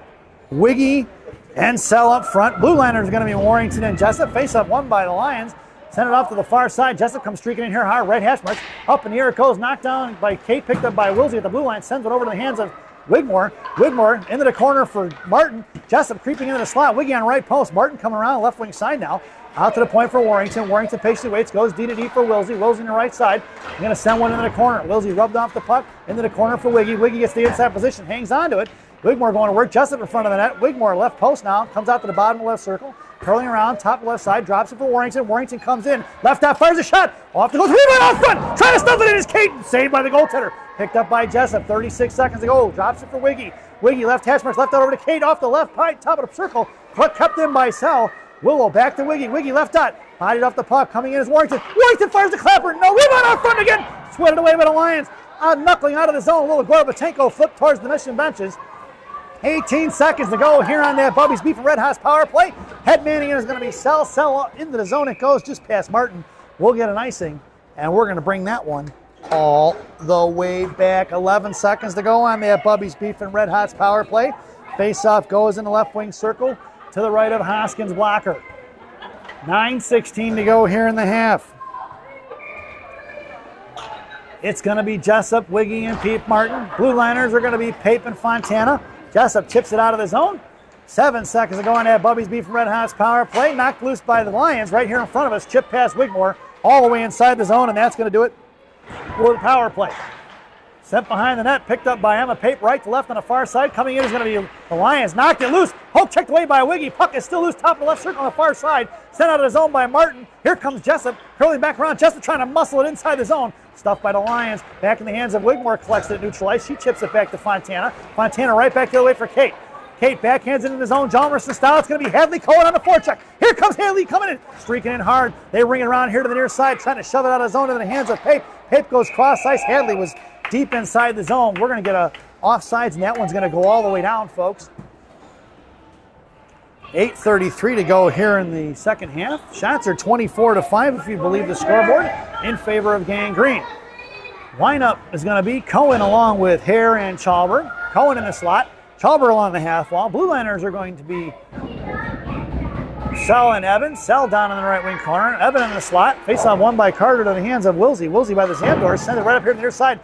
Wiggy, and Sell up front. Blue liner is going to be Warrington and Jessup. Face up won by the Lions. Send it off to the far side. Jessup comes streaking in here hard. Right hash marks. Up in the air it goes. Knocked down by Kate. Picked up by Wilsey at the blue line. Sends it over to the hands of Wigmore. Wigmore into the corner for Martin. Jessup creeping into the slot. Wiggy on right post. Martin coming around left wing side now. Out to the point for Warrington. Warrington patiently waits. Goes D to D for Wilsey. Wilsey on the right side. Going to send one into the corner. Wilsey rubbed off the puck. Into the corner for Wiggy. Wiggy gets the inside position. Hangs on to it. Wigmore going to work. Jessup in front of the net. Wigmore left post now. Comes out to the bottom of the left circle. Curling around. Top left side. Drops it for Warrington. Warrington comes in. Left out. Fires a shot. Off the goal. Rebound out front. Trying to stuff it in his Kate. Saved by the goaltender. Picked up by Jessup. 36 seconds to go. Drops it for Wiggy. Wiggy left hash marks. Left out over to Kate. Off the left right. Top of the circle. Kept in by Sell. Willow back to Wiggy. Wiggy left dot. Bodied off the puck. Coming in is Warrington. Warrington fires the clapper. No, rebound out front again. Sweated away by the Lions. Knuckling out of the zone. Little Gorbatenko flipped towards the mission benches. 18 seconds to go here on that Bubby's Beef and Red Hot's power play. Head manning is going to be Sell into the zone. It goes just past Martin. We'll get an icing, and we're going to bring that one all the way back. 11 seconds to go on that Bubby's Beef and Red Hot's power play. Face-off goes in the left wing circle to the right of Hoskins' blocker. 9:16 to go here in the half. It's going to be Jessup, Wiggy, and Pete Martin. Blue liners are going to be Pape and Fontana. Jessup chips it out of the zone. 7 seconds to go on that Bubby's Beef and Red Hot's power play. Knocked loose by the Lions right here in front of us. Chip past Wigmore all the way inside the zone, and that's going to do it for the power play. Sent behind the net, picked up by Emma Pape, right to left on the far side. Coming in is going to be the Lions. Knocked it loose. Poke checked away by Wiggy. Puck is still loose, top of the left circle on the far side. Sent out of the zone by Martin. Here comes Jessup, curling back around. Jessup trying to muscle it inside the zone. Stuffed by the Lions. Back in the hands of Wigmore, collects it at neutral ice. She chips it back to Fontana. Fontana right back the other way for Kate. Kate backhands it in the zone. Jalmerson style. It's going to be Hadley Cohen on the forecheck. Here comes Hadley coming in, streaking in hard. They ring it around here to the near side, trying to shove it out of the zone into the hands of Pape. Pape goes cross ice. Hadley was deep inside the zone. We're going to get a offsides, and that one's going to go all the way down, folks. 8:33 to go here in the second half. Shots are 24-5 if you believe the scoreboard in favor of Gang Green. Lineup is going to be Cohen along with Hare and Chalber. Cohen in the slot. Chalber along the half wall. Blue liners are going to be Sell and Evans. Sell down in the right wing corner. Evan in the slot. Face on one by Carter to the hands of Wilsey. Wilsey by the sand door. Send it right up here to the near side.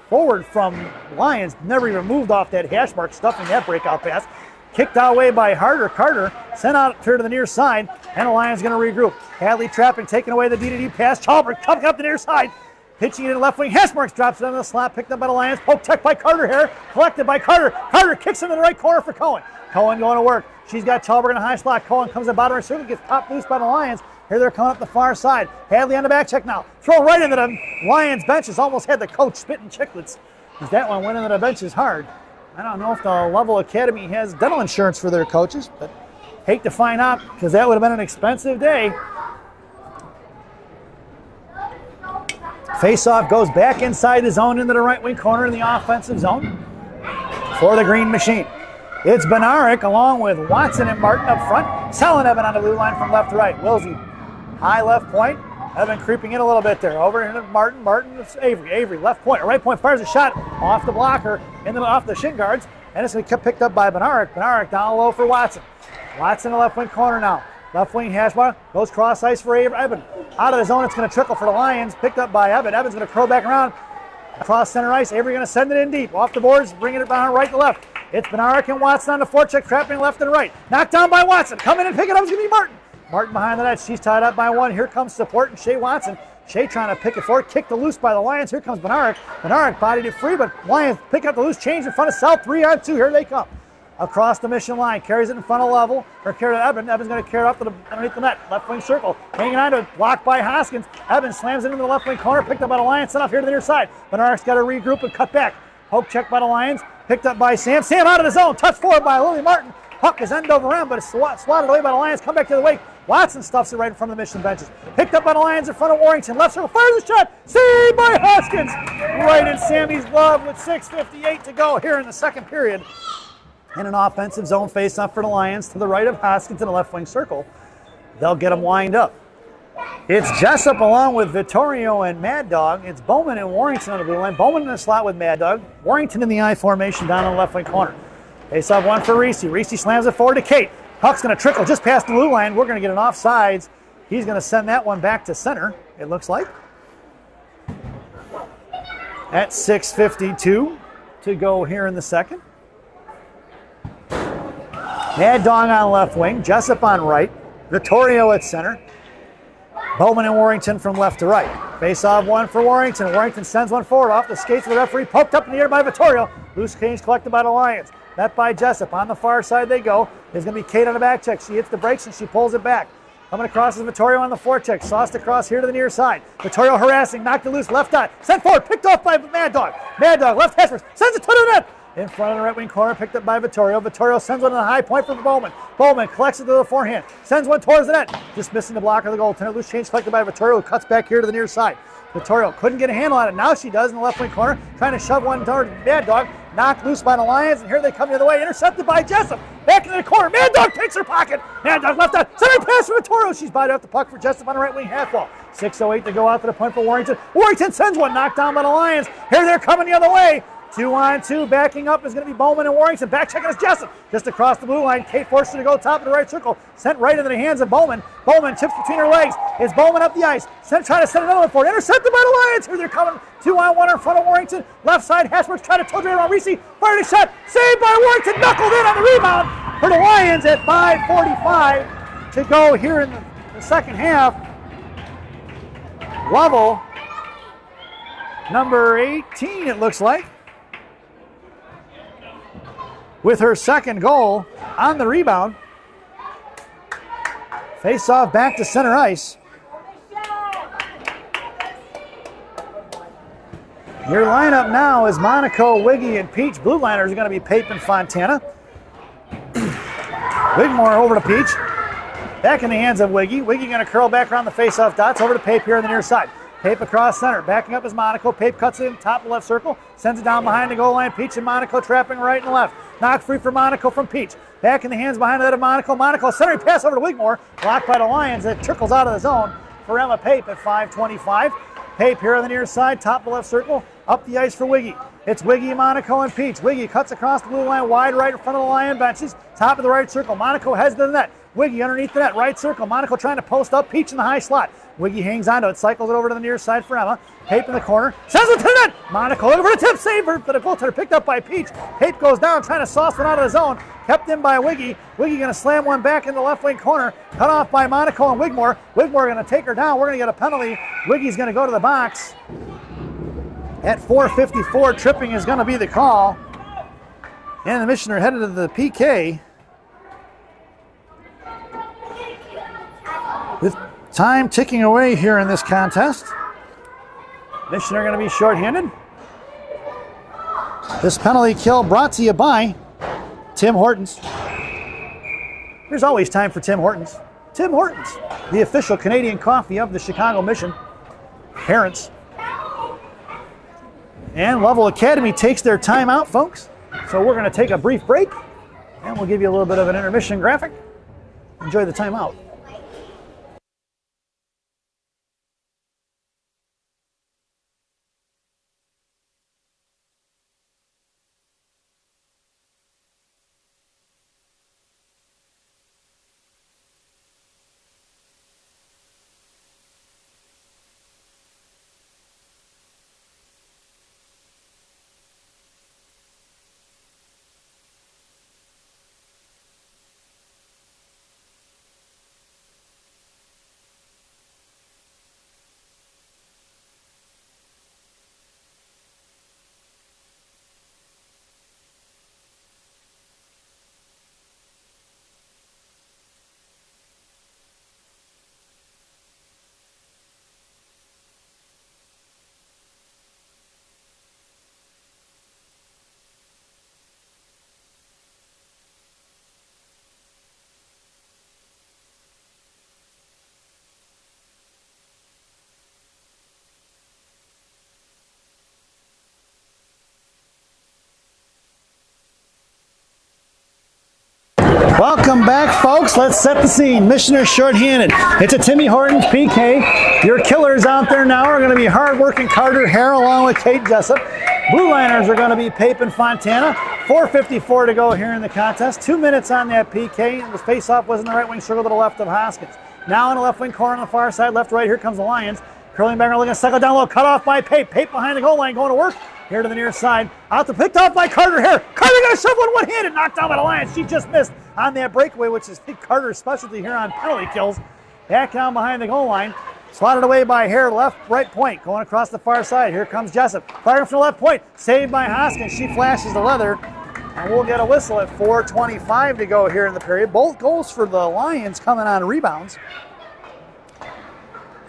Forward from Lions. Never even moved off that hash mark, stuffing that breakout pass. Kicked out way by Harder. Carter sent out here to the near side. And the Lions going to regroup. Hadley trapping, taking away the D-to-D pass. Chalber coming up the near side. Pitching it in left wing. Hashmarks drops it on the slot. Picked up by the Lions. Poke check by Carter here. Collected by Carter. Carter kicks into the right corner for Cohen. Cohen going to work. She's got Chalber in a high slot. Cohen comes in bottom of her circle. Gets popped loose by the Lions. Here they're coming up the far side. Hadley on the back check now. Throw right into the Lions benches. Almost had the coach spitting chiclets. As that one went into the benches hard. I don't know if the Lovell Academy has dental insurance for their coaches, but hate to find out because that would have been an expensive day. Face-off goes back inside the zone into the right wing corner in the offensive zone for the Green Machine. It's Benaric along with Watson and Martin up front. Selling Evan on the blue line from left to right. Wilsey, high left point. Evan creeping in a little bit there. Over into Martin. Martin, it's Avery. Avery, left point. Right point fires a shot off the blocker, off the shin guards. And it's going to get picked up by Benaric. Benaric down low for Watson. Watson in the left wing corner now. Left wing hash bar, goes cross ice for Evan. Out of the zone, it's going to trickle for the Lions. Picked up by Evan. Evan's going to curl back around. Across center ice, Avery going to send it in deep. Off the boards, bringing it down right to left. It's Bednarek and Watson on the forecheck, trapping left and right. Knocked down by Watson. Come in and pick it up. It's going to be Martin. Martin behind the net. She's tied up by one. Here comes support and Shea Watson. Shea trying to pick it forward. Kicked the loose by the Lions. Here comes Bednarek. Bednarek bodied it free, but Lions pick up the loose. Change in front of South. 3-on-2. Here they come. Across the Mission line. Carries it in front of Lovell. Or carry to Eben. Eben's going to carry it up to underneath the net. Left wing circle. Hanging on to it. Blocked by Hoskins. Eben slams it into the left wing corner. Picked up by the Lions. Sent off here to the near side. Bednarek's got to regroup and cut back. Poke check by the Lions. Picked up by Sam. Sam out of the zone. Touched forward by Lily Martin. Puck is end over end, but it's swatted away by the Lions. Come back to the wake. Watson stuffs it right in front of the Mission benches. Picked up by the Lions in front of Warrington. Left circle. Fires the shot. Saved by Hoskins. Right in Sammy's glove with 6:58 to go here in the second period. In an offensive zone face-off for the Lions to the right of Hoskins in the left wing circle. They'll get them lined up. It's Jessup along with Vittorio and Mad Dog. It's Bowman and Warrington on the blue line. Bowman in the slot with Mad Dog. Warrington in the I formation down on the left wing corner. Face off one for Reese. Reese slams it forward to Kate. Puck's going to trickle just past the blue line. We're going to get an offsides. He's going to send that one back to center, it looks like. At 6:52 to go here in the second. Mad Dog on left wing. Jessup on right. Vittorio at center. Bowman and Warrington from left to right. Face off one for Warrington. Warrington sends one forward off the skates of the referee. Poked up in the air by Vittorio. Loose change collected by the Lions. Met by Jessup. On the far side they go. There's going to be Kate on the back check. She hits the brakes and she pulls it back. Coming across is Vittorio on the forecheck. Sauced across here to the near side. Vittorio harassing. Knocked it loose. Left dot. Sent forward. Picked off by Mad Dog. Mad Dog. Left hash. Sends it to the net. In front of the right wing corner, picked up by Vittorio. Vittorio sends one to the high point for Bowman. Bowman collects it to the forehand. Sends one towards the net. Just missing the blocker of the goaltender. Loose change collected by Vittorio, who cuts back here to the near side. Vittorio couldn't get a handle on it. Now she does in the left wing corner. Trying to shove one toward Mad Dog. Knocked loose by the Lions, and here they come the other way. Intercepted by Jessup. Back into the corner. Mad Dog takes her pocket. Mad Dog left out. Center pass for Vittorio. She's bodied up the puck for Jessup on the right wing half wall. 6:08 to go out to the point for Warrington. Warrington sends one. Knocked down by the Lions. Here they're coming the other way. 2-on-2, backing up is going to be Bowman and Warrington. Back checking is Jessup. Just across the blue line. Kate forced her to go top of the right circle. Sent right into the hands of Bowman. Bowman tips between her legs. It's Bowman up the ice. Trying to send another one forward. Intercepted by the Lions. Here they're coming. 2-on-1 in front of Warrington. Left side. Hashberg's trying to tilt it around Reese. Fired a shot. Saved by Warrington. Knuckled in on the rebound for the Lions at 5:45 to go here in the second half. Lovell, number 18, it looks like, with her second goal on the rebound. Face off back to center ice. Your lineup now is Monaco, Wiggy, and Peach. Blue liners are going to be Pape and Fontana. Wigmore over to Peach. Back in the hands of Wiggy. Wiggy going to curl back around the face-off dots. Over to Pape here on the near side. Pape across center. Backing up is Monaco. Pape cuts it in top of the left circle. Sends it down behind the goal line. Peach and Monaco trapping right and left. Knocked free for Monaco from Peach. Back in the hands behind that of Monaco. Monaco centering pass over to Wigmore. Blocked by the Lions. It trickles out of the zone for Emma Pape at 5:25. Pape here on the near side. Top of the left circle. Up the ice for Wiggy. It's Wiggy, Monaco, and Peach. Wiggy cuts across the blue line. Wide right in front of the Lion benches. Top of the right circle. Monaco heads to the net. Wiggy underneath the net. Right circle. Monaco trying to post up. Peach in the high slot. Wiggy hangs onto it. Cycles it over to the near side for Emma. Pape in the corner. Sends it to the net. Monaco looking for a tip. Save for the goaltender. Picked up by Peach. Pape goes down trying to sauce one out of the zone. Kept in by Wiggy. Wiggy going to slam one back in the left wing corner. Cut off by Monaco and Wigmore. Wigmore going to take her down. We're going to get a penalty. Wiggy's going to go to the box. At 4:54, tripping is going to be the call. And the Mission are headed to the PK. With time ticking away here in this contest. Mission are going to be shorthanded. This penalty kill brought to you by Tim Hortons. There's always time for Tim Hortons. Tim Hortons, the official Canadian coffee of the Chicago Mission. Parents. And Lovell Academy takes their time out, folks. So we're going to take a brief break, and we'll give you a little bit of an intermission graphic. Enjoy the timeout. Welcome back, folks. Let's set the scene. Missioner shorthanded. It's a Timmy Hortons PK. Your killers out there now are going to be hard-working Carter Hare along with Kate Jessup. Blue liners are going to be Pape and Fontana. 4:54 to go here in the contest. 2 minutes on that PK. And the face-off was in the right wing circle to the left of Hoskins. Now in the left wing corner on the far side, left to right. Here comes the Lions. Curling back, looking to cycle down low. Cut off by Pape. Pape behind the goal line, going to work. Here to the near side. Out to picked off by Carter Hare. Carter got a shovel in one-handed. Knocked down by the Lions. She just missed on that breakaway, which is Carter's specialty here on penalty kills. Back down behind the goal line. Swatted away by Hare, left, right point. Going across the far side. Here comes Jessup. Firing from the left point. Saved by Hoskins. She flashes the leather. And we'll get a whistle at 4:25 to go here in the period. Both goals for the Lions coming on rebounds.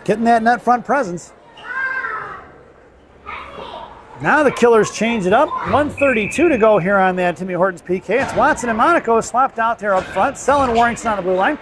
Getting that net front presence. Now the Killers change it up. 1:32 to go here on that Timmy Hortons PK. It's Watson and Monaco swapped out there up front. Selling Warrington on the blue line.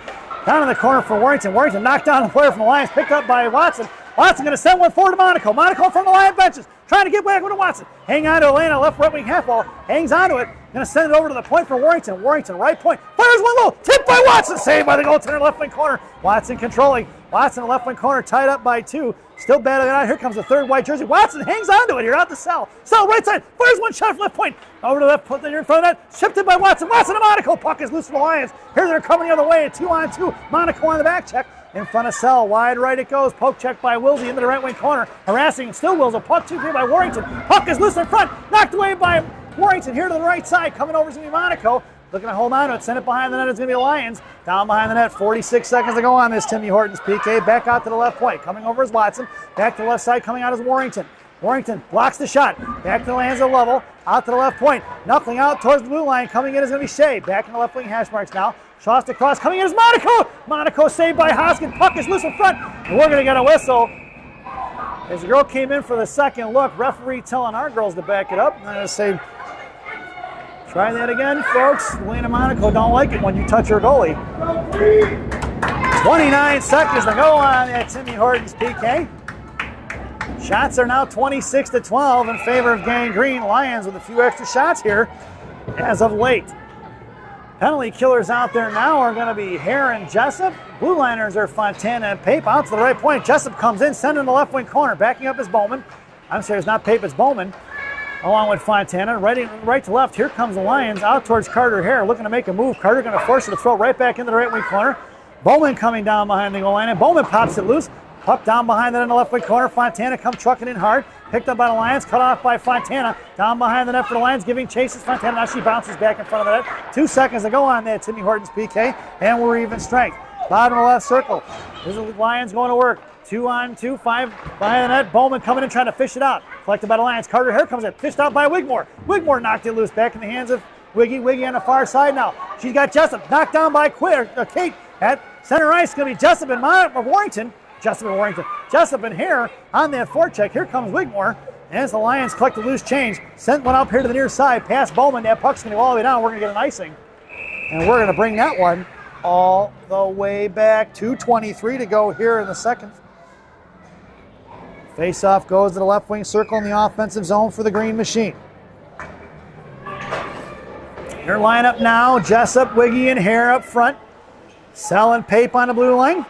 Down in the corner for Warrington. Warrington knocked down a player from the Lions. Picked up by Watson. Watson going to send one forward to Monaco. Monaco from the Lion benches. Trying to get back with Watson. Hang on to Elena, left right wing half ball. Hangs onto it. Going to send it over to the point for Warrington. Warrington, right point. Fires one low. Tipped by Watson. Saved by the goaltender, left wing corner. Watson controlling. Watson, left wing corner, tied up by two. Still battling out. Here comes the third white jersey. Watson hangs onto it. Here out to Sell. Sell right side. Fires one shot from left point. Over to the left point. There in front of that. Shipped it by Watson. Watson to Monaco. Puck is loose for the Lions. Here they're coming the other way. A 2-on-2. Monaco on the back check. In front of Sell. Wide right it goes. Poke check by Wilsey into the right wing corner. Harassing. Still Wills. A puck 2-3 by Warrington. Puck is loose in front. Knocked away by Warrington. Here to the right side. Coming over is going to be Monaco. Looking to hold on to it. Send it behind the net. It's going to be the Lions. Down behind the net. 46 seconds to go on this Timmy Hortons PK. Back out to the left point. Coming over is Watson. Back to the left side. Coming out is Warrington. Warrington blocks the shot. Back to the hands of Lovell. Out to the left point. Knuckling out towards the blue line. Coming in is going to be Shea. Back in the left wing hash marks now. Shots across. Coming in is Monaco. Monaco saved by Hoskins. Puck is loose in front. And we're going to get a whistle. As the girl came in for the second look, referee telling our girls to back it up. I'm going to say, try that again, folks. Elena Monaco don't like it when you touch her goalie. 29 seconds to go on that Timmy Hortons PK. Shots are now 26-12 in favor of Gang Green. Lions with a few extra shots here as of late. Penalty killers out there now are going to be Hare and Jessup. Blue liners are Fontana and Pape. Out to the right point. Jessup comes in, sending the left wing corner. Backing up is Bowman. I'm sorry, it's not Pape, it's Bowman. Along with Fontana, right to left. Here comes the Lions out towards Carter Hare, looking to make a move. Carter going to force it to throw right back into the right wing corner. Bowman coming down behind the goal line, and Bowman pops it loose. Puck down behind that in the left wing corner. Fontana come trucking in hard. Picked up by the Lions, cut off by Fontana. Down behind the net for the Lions, giving chases. Fontana, now she bounces back in front of the net. 2 seconds to go on that Timmy Hortons PK, and we're even strength. Bottom of the left circle. This is the Lions going to work. 2-on-2, 5 behind the net. Bowman coming in trying to fish it out. Collected by the Lions. Carter Hare comes in, fished out by Wigmore. Wigmore knocked it loose back in the hands of Wiggy. Wiggy on the far side now. She's got Jessup knocked down by Kate at center ice. It's going to be Jessup and Warrington. Jessup and Hare on that forecheck. Here comes Wigmore. As the Lions collect the loose change, sent one up here to the near side, past Bowman. That puck's going to go all the way down. We're going to get an icing. And we're going to bring that one all the way back. 2:23 to go here in the second. Face-off goes to the left wing circle in the offensive zone for the Green Machine. Their lineup now, Jessup, Wiggy, and Hare up front. Sell and Pape on the blue line.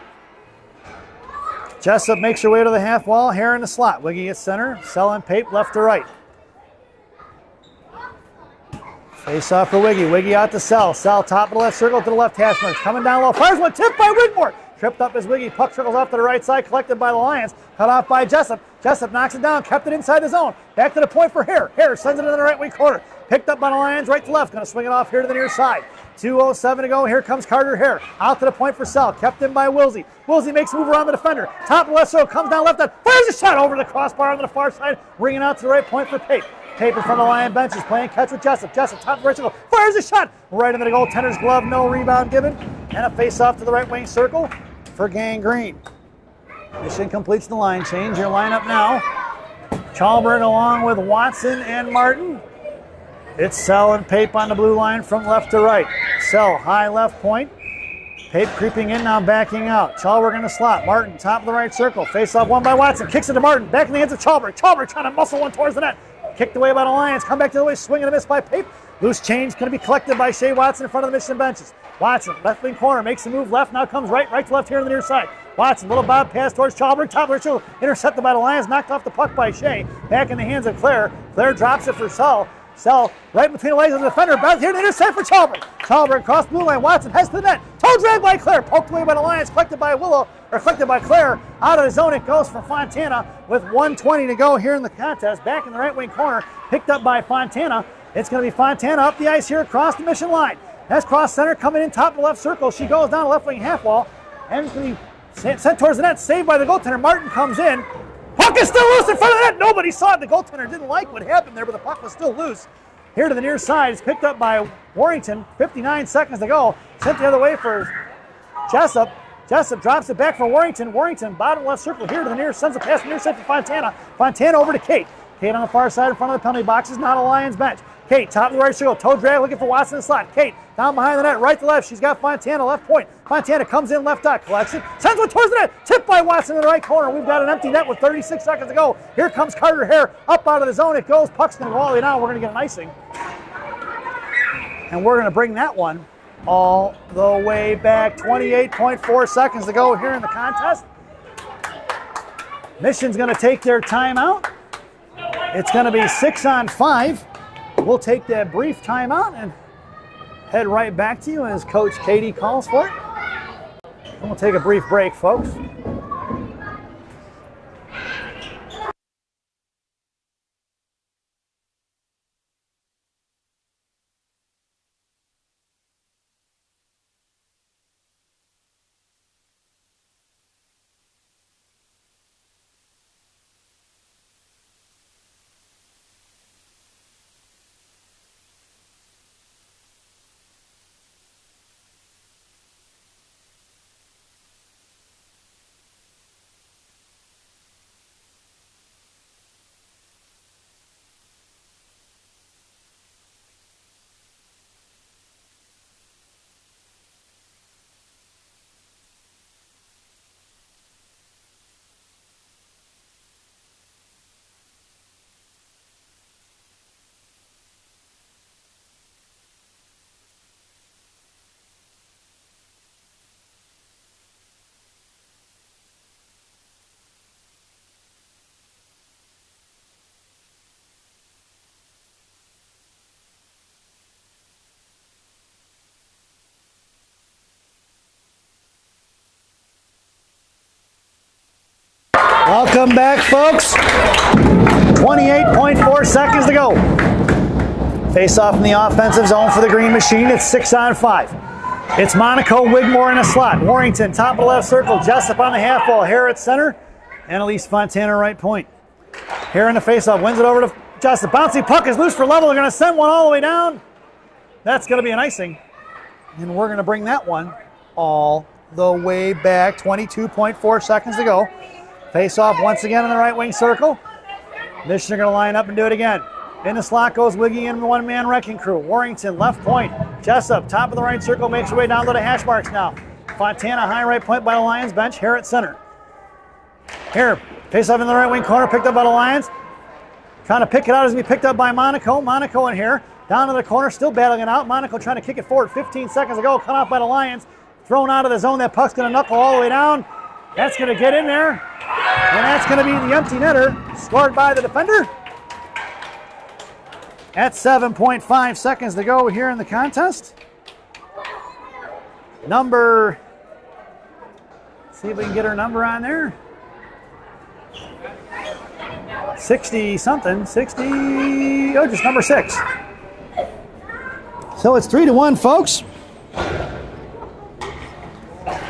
Jessup makes her way to the half wall. Hare in the slot. Wiggy at center. Sell and Pape left to right. Face off for Wiggy. Wiggy out to Sell. Sell top of the left circle to the left hash marks. Coming down low. Fires one. Tipped by Wigmore. Tripped up as Wiggy. Puck trickles off to the right side. Collected by the Lions. Cut off by Jessup. Jessup knocks it down. Kept it inside the zone. Back to the point for Hare. Hare sends it to the right wing corner. Picked up by the Lions right to left. Going to swing it off here to the near side. 2:07 to go. Here comes Carter Hare. Out to the point for Sell. Kept in by Wilsey. Wilsey makes a move around the defender. Top of the left circle. Comes down left. Fires a shot over the crossbar on the far side. Ringing out to the right point for Pape. Pape in front of the Lion benches. Playing catch with Jessup. Jessup top of the right circle. Fires a shot right into the goaltender's glove. No rebound given. And a face off to the right wing circle for Gang Green. Mission completes the line change. Your lineup now. Chalberg along with Watson and Martin. It's Sell and Pape on the blue line from left to right. Sell, high left point. Pape creeping in now, backing out. Chalberg in the slot. Martin, top of the right circle. Face off one by Watson. Kicks it to Martin. Back in the hands of Chalberg. Chalberg trying to muscle one towards the net. Kicked away by the Lions. Come back to the way. Swing and a miss by Pape. Loose change going to be collected by Shea Watson in front of the Mission benches. Watson, left wing corner, makes a move left. Now comes right to left here on the near side. Watson, little bob pass towards Chalberg. Top of the intercepted by the Lions. Knocked off the puck by Shea. Back in the hands of Claire. Claire drops it for Sell. Sell right between the legs of the defender. Back here to intercept for Chalberg. Chalberg across blue line. Watson heads to the net. Toe drag by Claire. Poked away by the Lions. Collected by collected by Claire. Out of the zone it goes for Fontana with 1:20 to go here in the contest. Back in the right wing corner. Picked up by Fontana. It's going to be Fontana up the ice here across the Mission line. That's cross center coming in top of the left circle. She goes down the left wing half wall. And it's going to be sent towards the net. Saved by the goaltender. Martin comes in. Puck is still loose in front of the net. Nobody saw it. The goaltender didn't like what happened there, but the puck was still loose. Here to the near side. It's picked up by Warrington. 59 seconds to go. Sent the other way for Jessup. Jessup drops it back for Warrington. Warrington, bottom left circle here to the near, sends a pass near side for Fontana. Fontana over to Kate. Kate on the far side in front of the penalty boxes, not a Lions bench. Kate, top of the right circle, toe drag looking for Watson in the slot. Kate, down behind the net, right to left. She's got Fontana, left point. Fontana comes in left dot, collects it, sends one towards the net. Tipped by Watson in the right corner. We've got an empty net with 36 seconds to go. Here comes Carter Hare, up out of the zone. It goes, puck's going to go all the way down. We're going to get an icing. And we're going to bring that one all the way back. 28.4 seconds to go here in the contest. Mission's going to take their timeout. It's going to be 6-on-5. We'll take that brief timeout and head right back to you as Coach Katie calls for it. And we'll take a brief break, folks. Welcome back, folks. 28.4 seconds to go. Face off in the offensive zone for the Green Machine. It's 6-on-5. It's Monaco, Wigmore in a slot. Warrington, top of the left circle. Jessup on the half wall. Hare at center. And Elise Fontana right point. Hare in the face-off. Wins it over to Jessup. Bouncy puck is loose for Lovell. They're going to send one all the way down. That's going to be an icing. And we're going to bring that one all the way back. 22.4 seconds to go. Face off once again in the right wing circle. Mission are going to line up and do it again. In the slot goes Wiggy and one-man wrecking crew. Warrington, left point. Jessup, top of the right circle, makes her way down to the hash marks now. Fontana, high right point by the Lions bench. Hare at center. Here, face off in the right wing corner, picked up by the Lions. Trying to pick it out as we picked up by Monaco. Monaco in here. Down to the corner, still battling it out. Monaco trying to kick it forward. 15 seconds ago, cut off by the Lions. Thrown out of the zone. That puck's going to knuckle all the way down. That's going to get in there. And that's going to be the empty netter, scored by the defender. At 7.5 seconds to go here in the contest. Number, see if we can get her number on there. 60 something, 60, oh, just number 6. So it's 3-1, folks.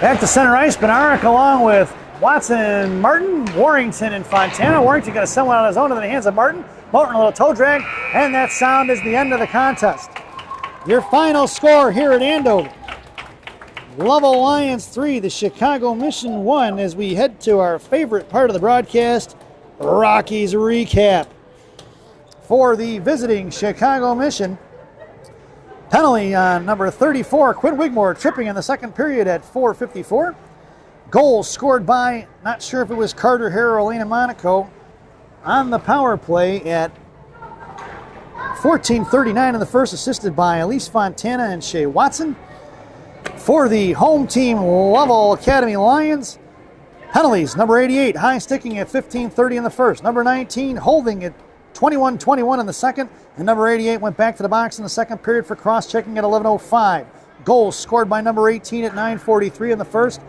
Back to center ice, Benarek along with Watson, Martin, Warrington, and Fontana. Warrington going to send one out of his own into the hands of Martin. Martin, a little toe drag, and that sound is the end of the contest. Your final score here at Andover. Lovell Lions 3, the Chicago Mission 1, as we head to our favorite part of the broadcast, Rockies recap. For the visiting Chicago Mission, penalty on number 34, Quinn Wigmore, tripping in the second period at 4:54. Goals scored by, not sure if it was Carter Hare or Elena Monaco, on the power play at 14:39 in the first, assisted by Elise Fontana and Shea Watson. For the home team, Lovell Academy Lions, penalties, number 88, high sticking at 15:30 in the first. Number 19, holding at 21-21 in the second. And number 88 went back to the box in the second period for cross-checking at 11:05. Goals scored by number 18 at 9:43 in the first.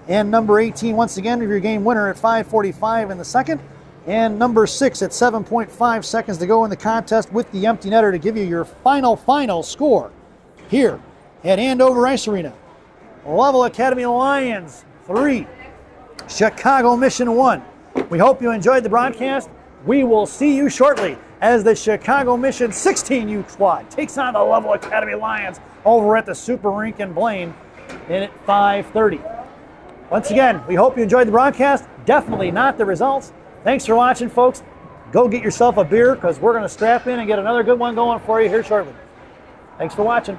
And number 18, once again, your game winner at 5:45 in the second. And number 6 at 7.5 seconds to go in the contest with the empty netter to give you your final score here at Andover Ice Arena. Lovell Academy Lions 3, Chicago Mission 1. We hope you enjoyed the broadcast. We will see you shortly as the Chicago Mission 16U squad takes on the Lovell Academy Lions over at the Super Rink in Blaine at 5:30. Once again, we hope you enjoyed the broadcast. Definitely not the results. Thanks for watching, folks. Go get yourself a beer because we're going to strap in and get another good one going for you here shortly. Thanks for watching.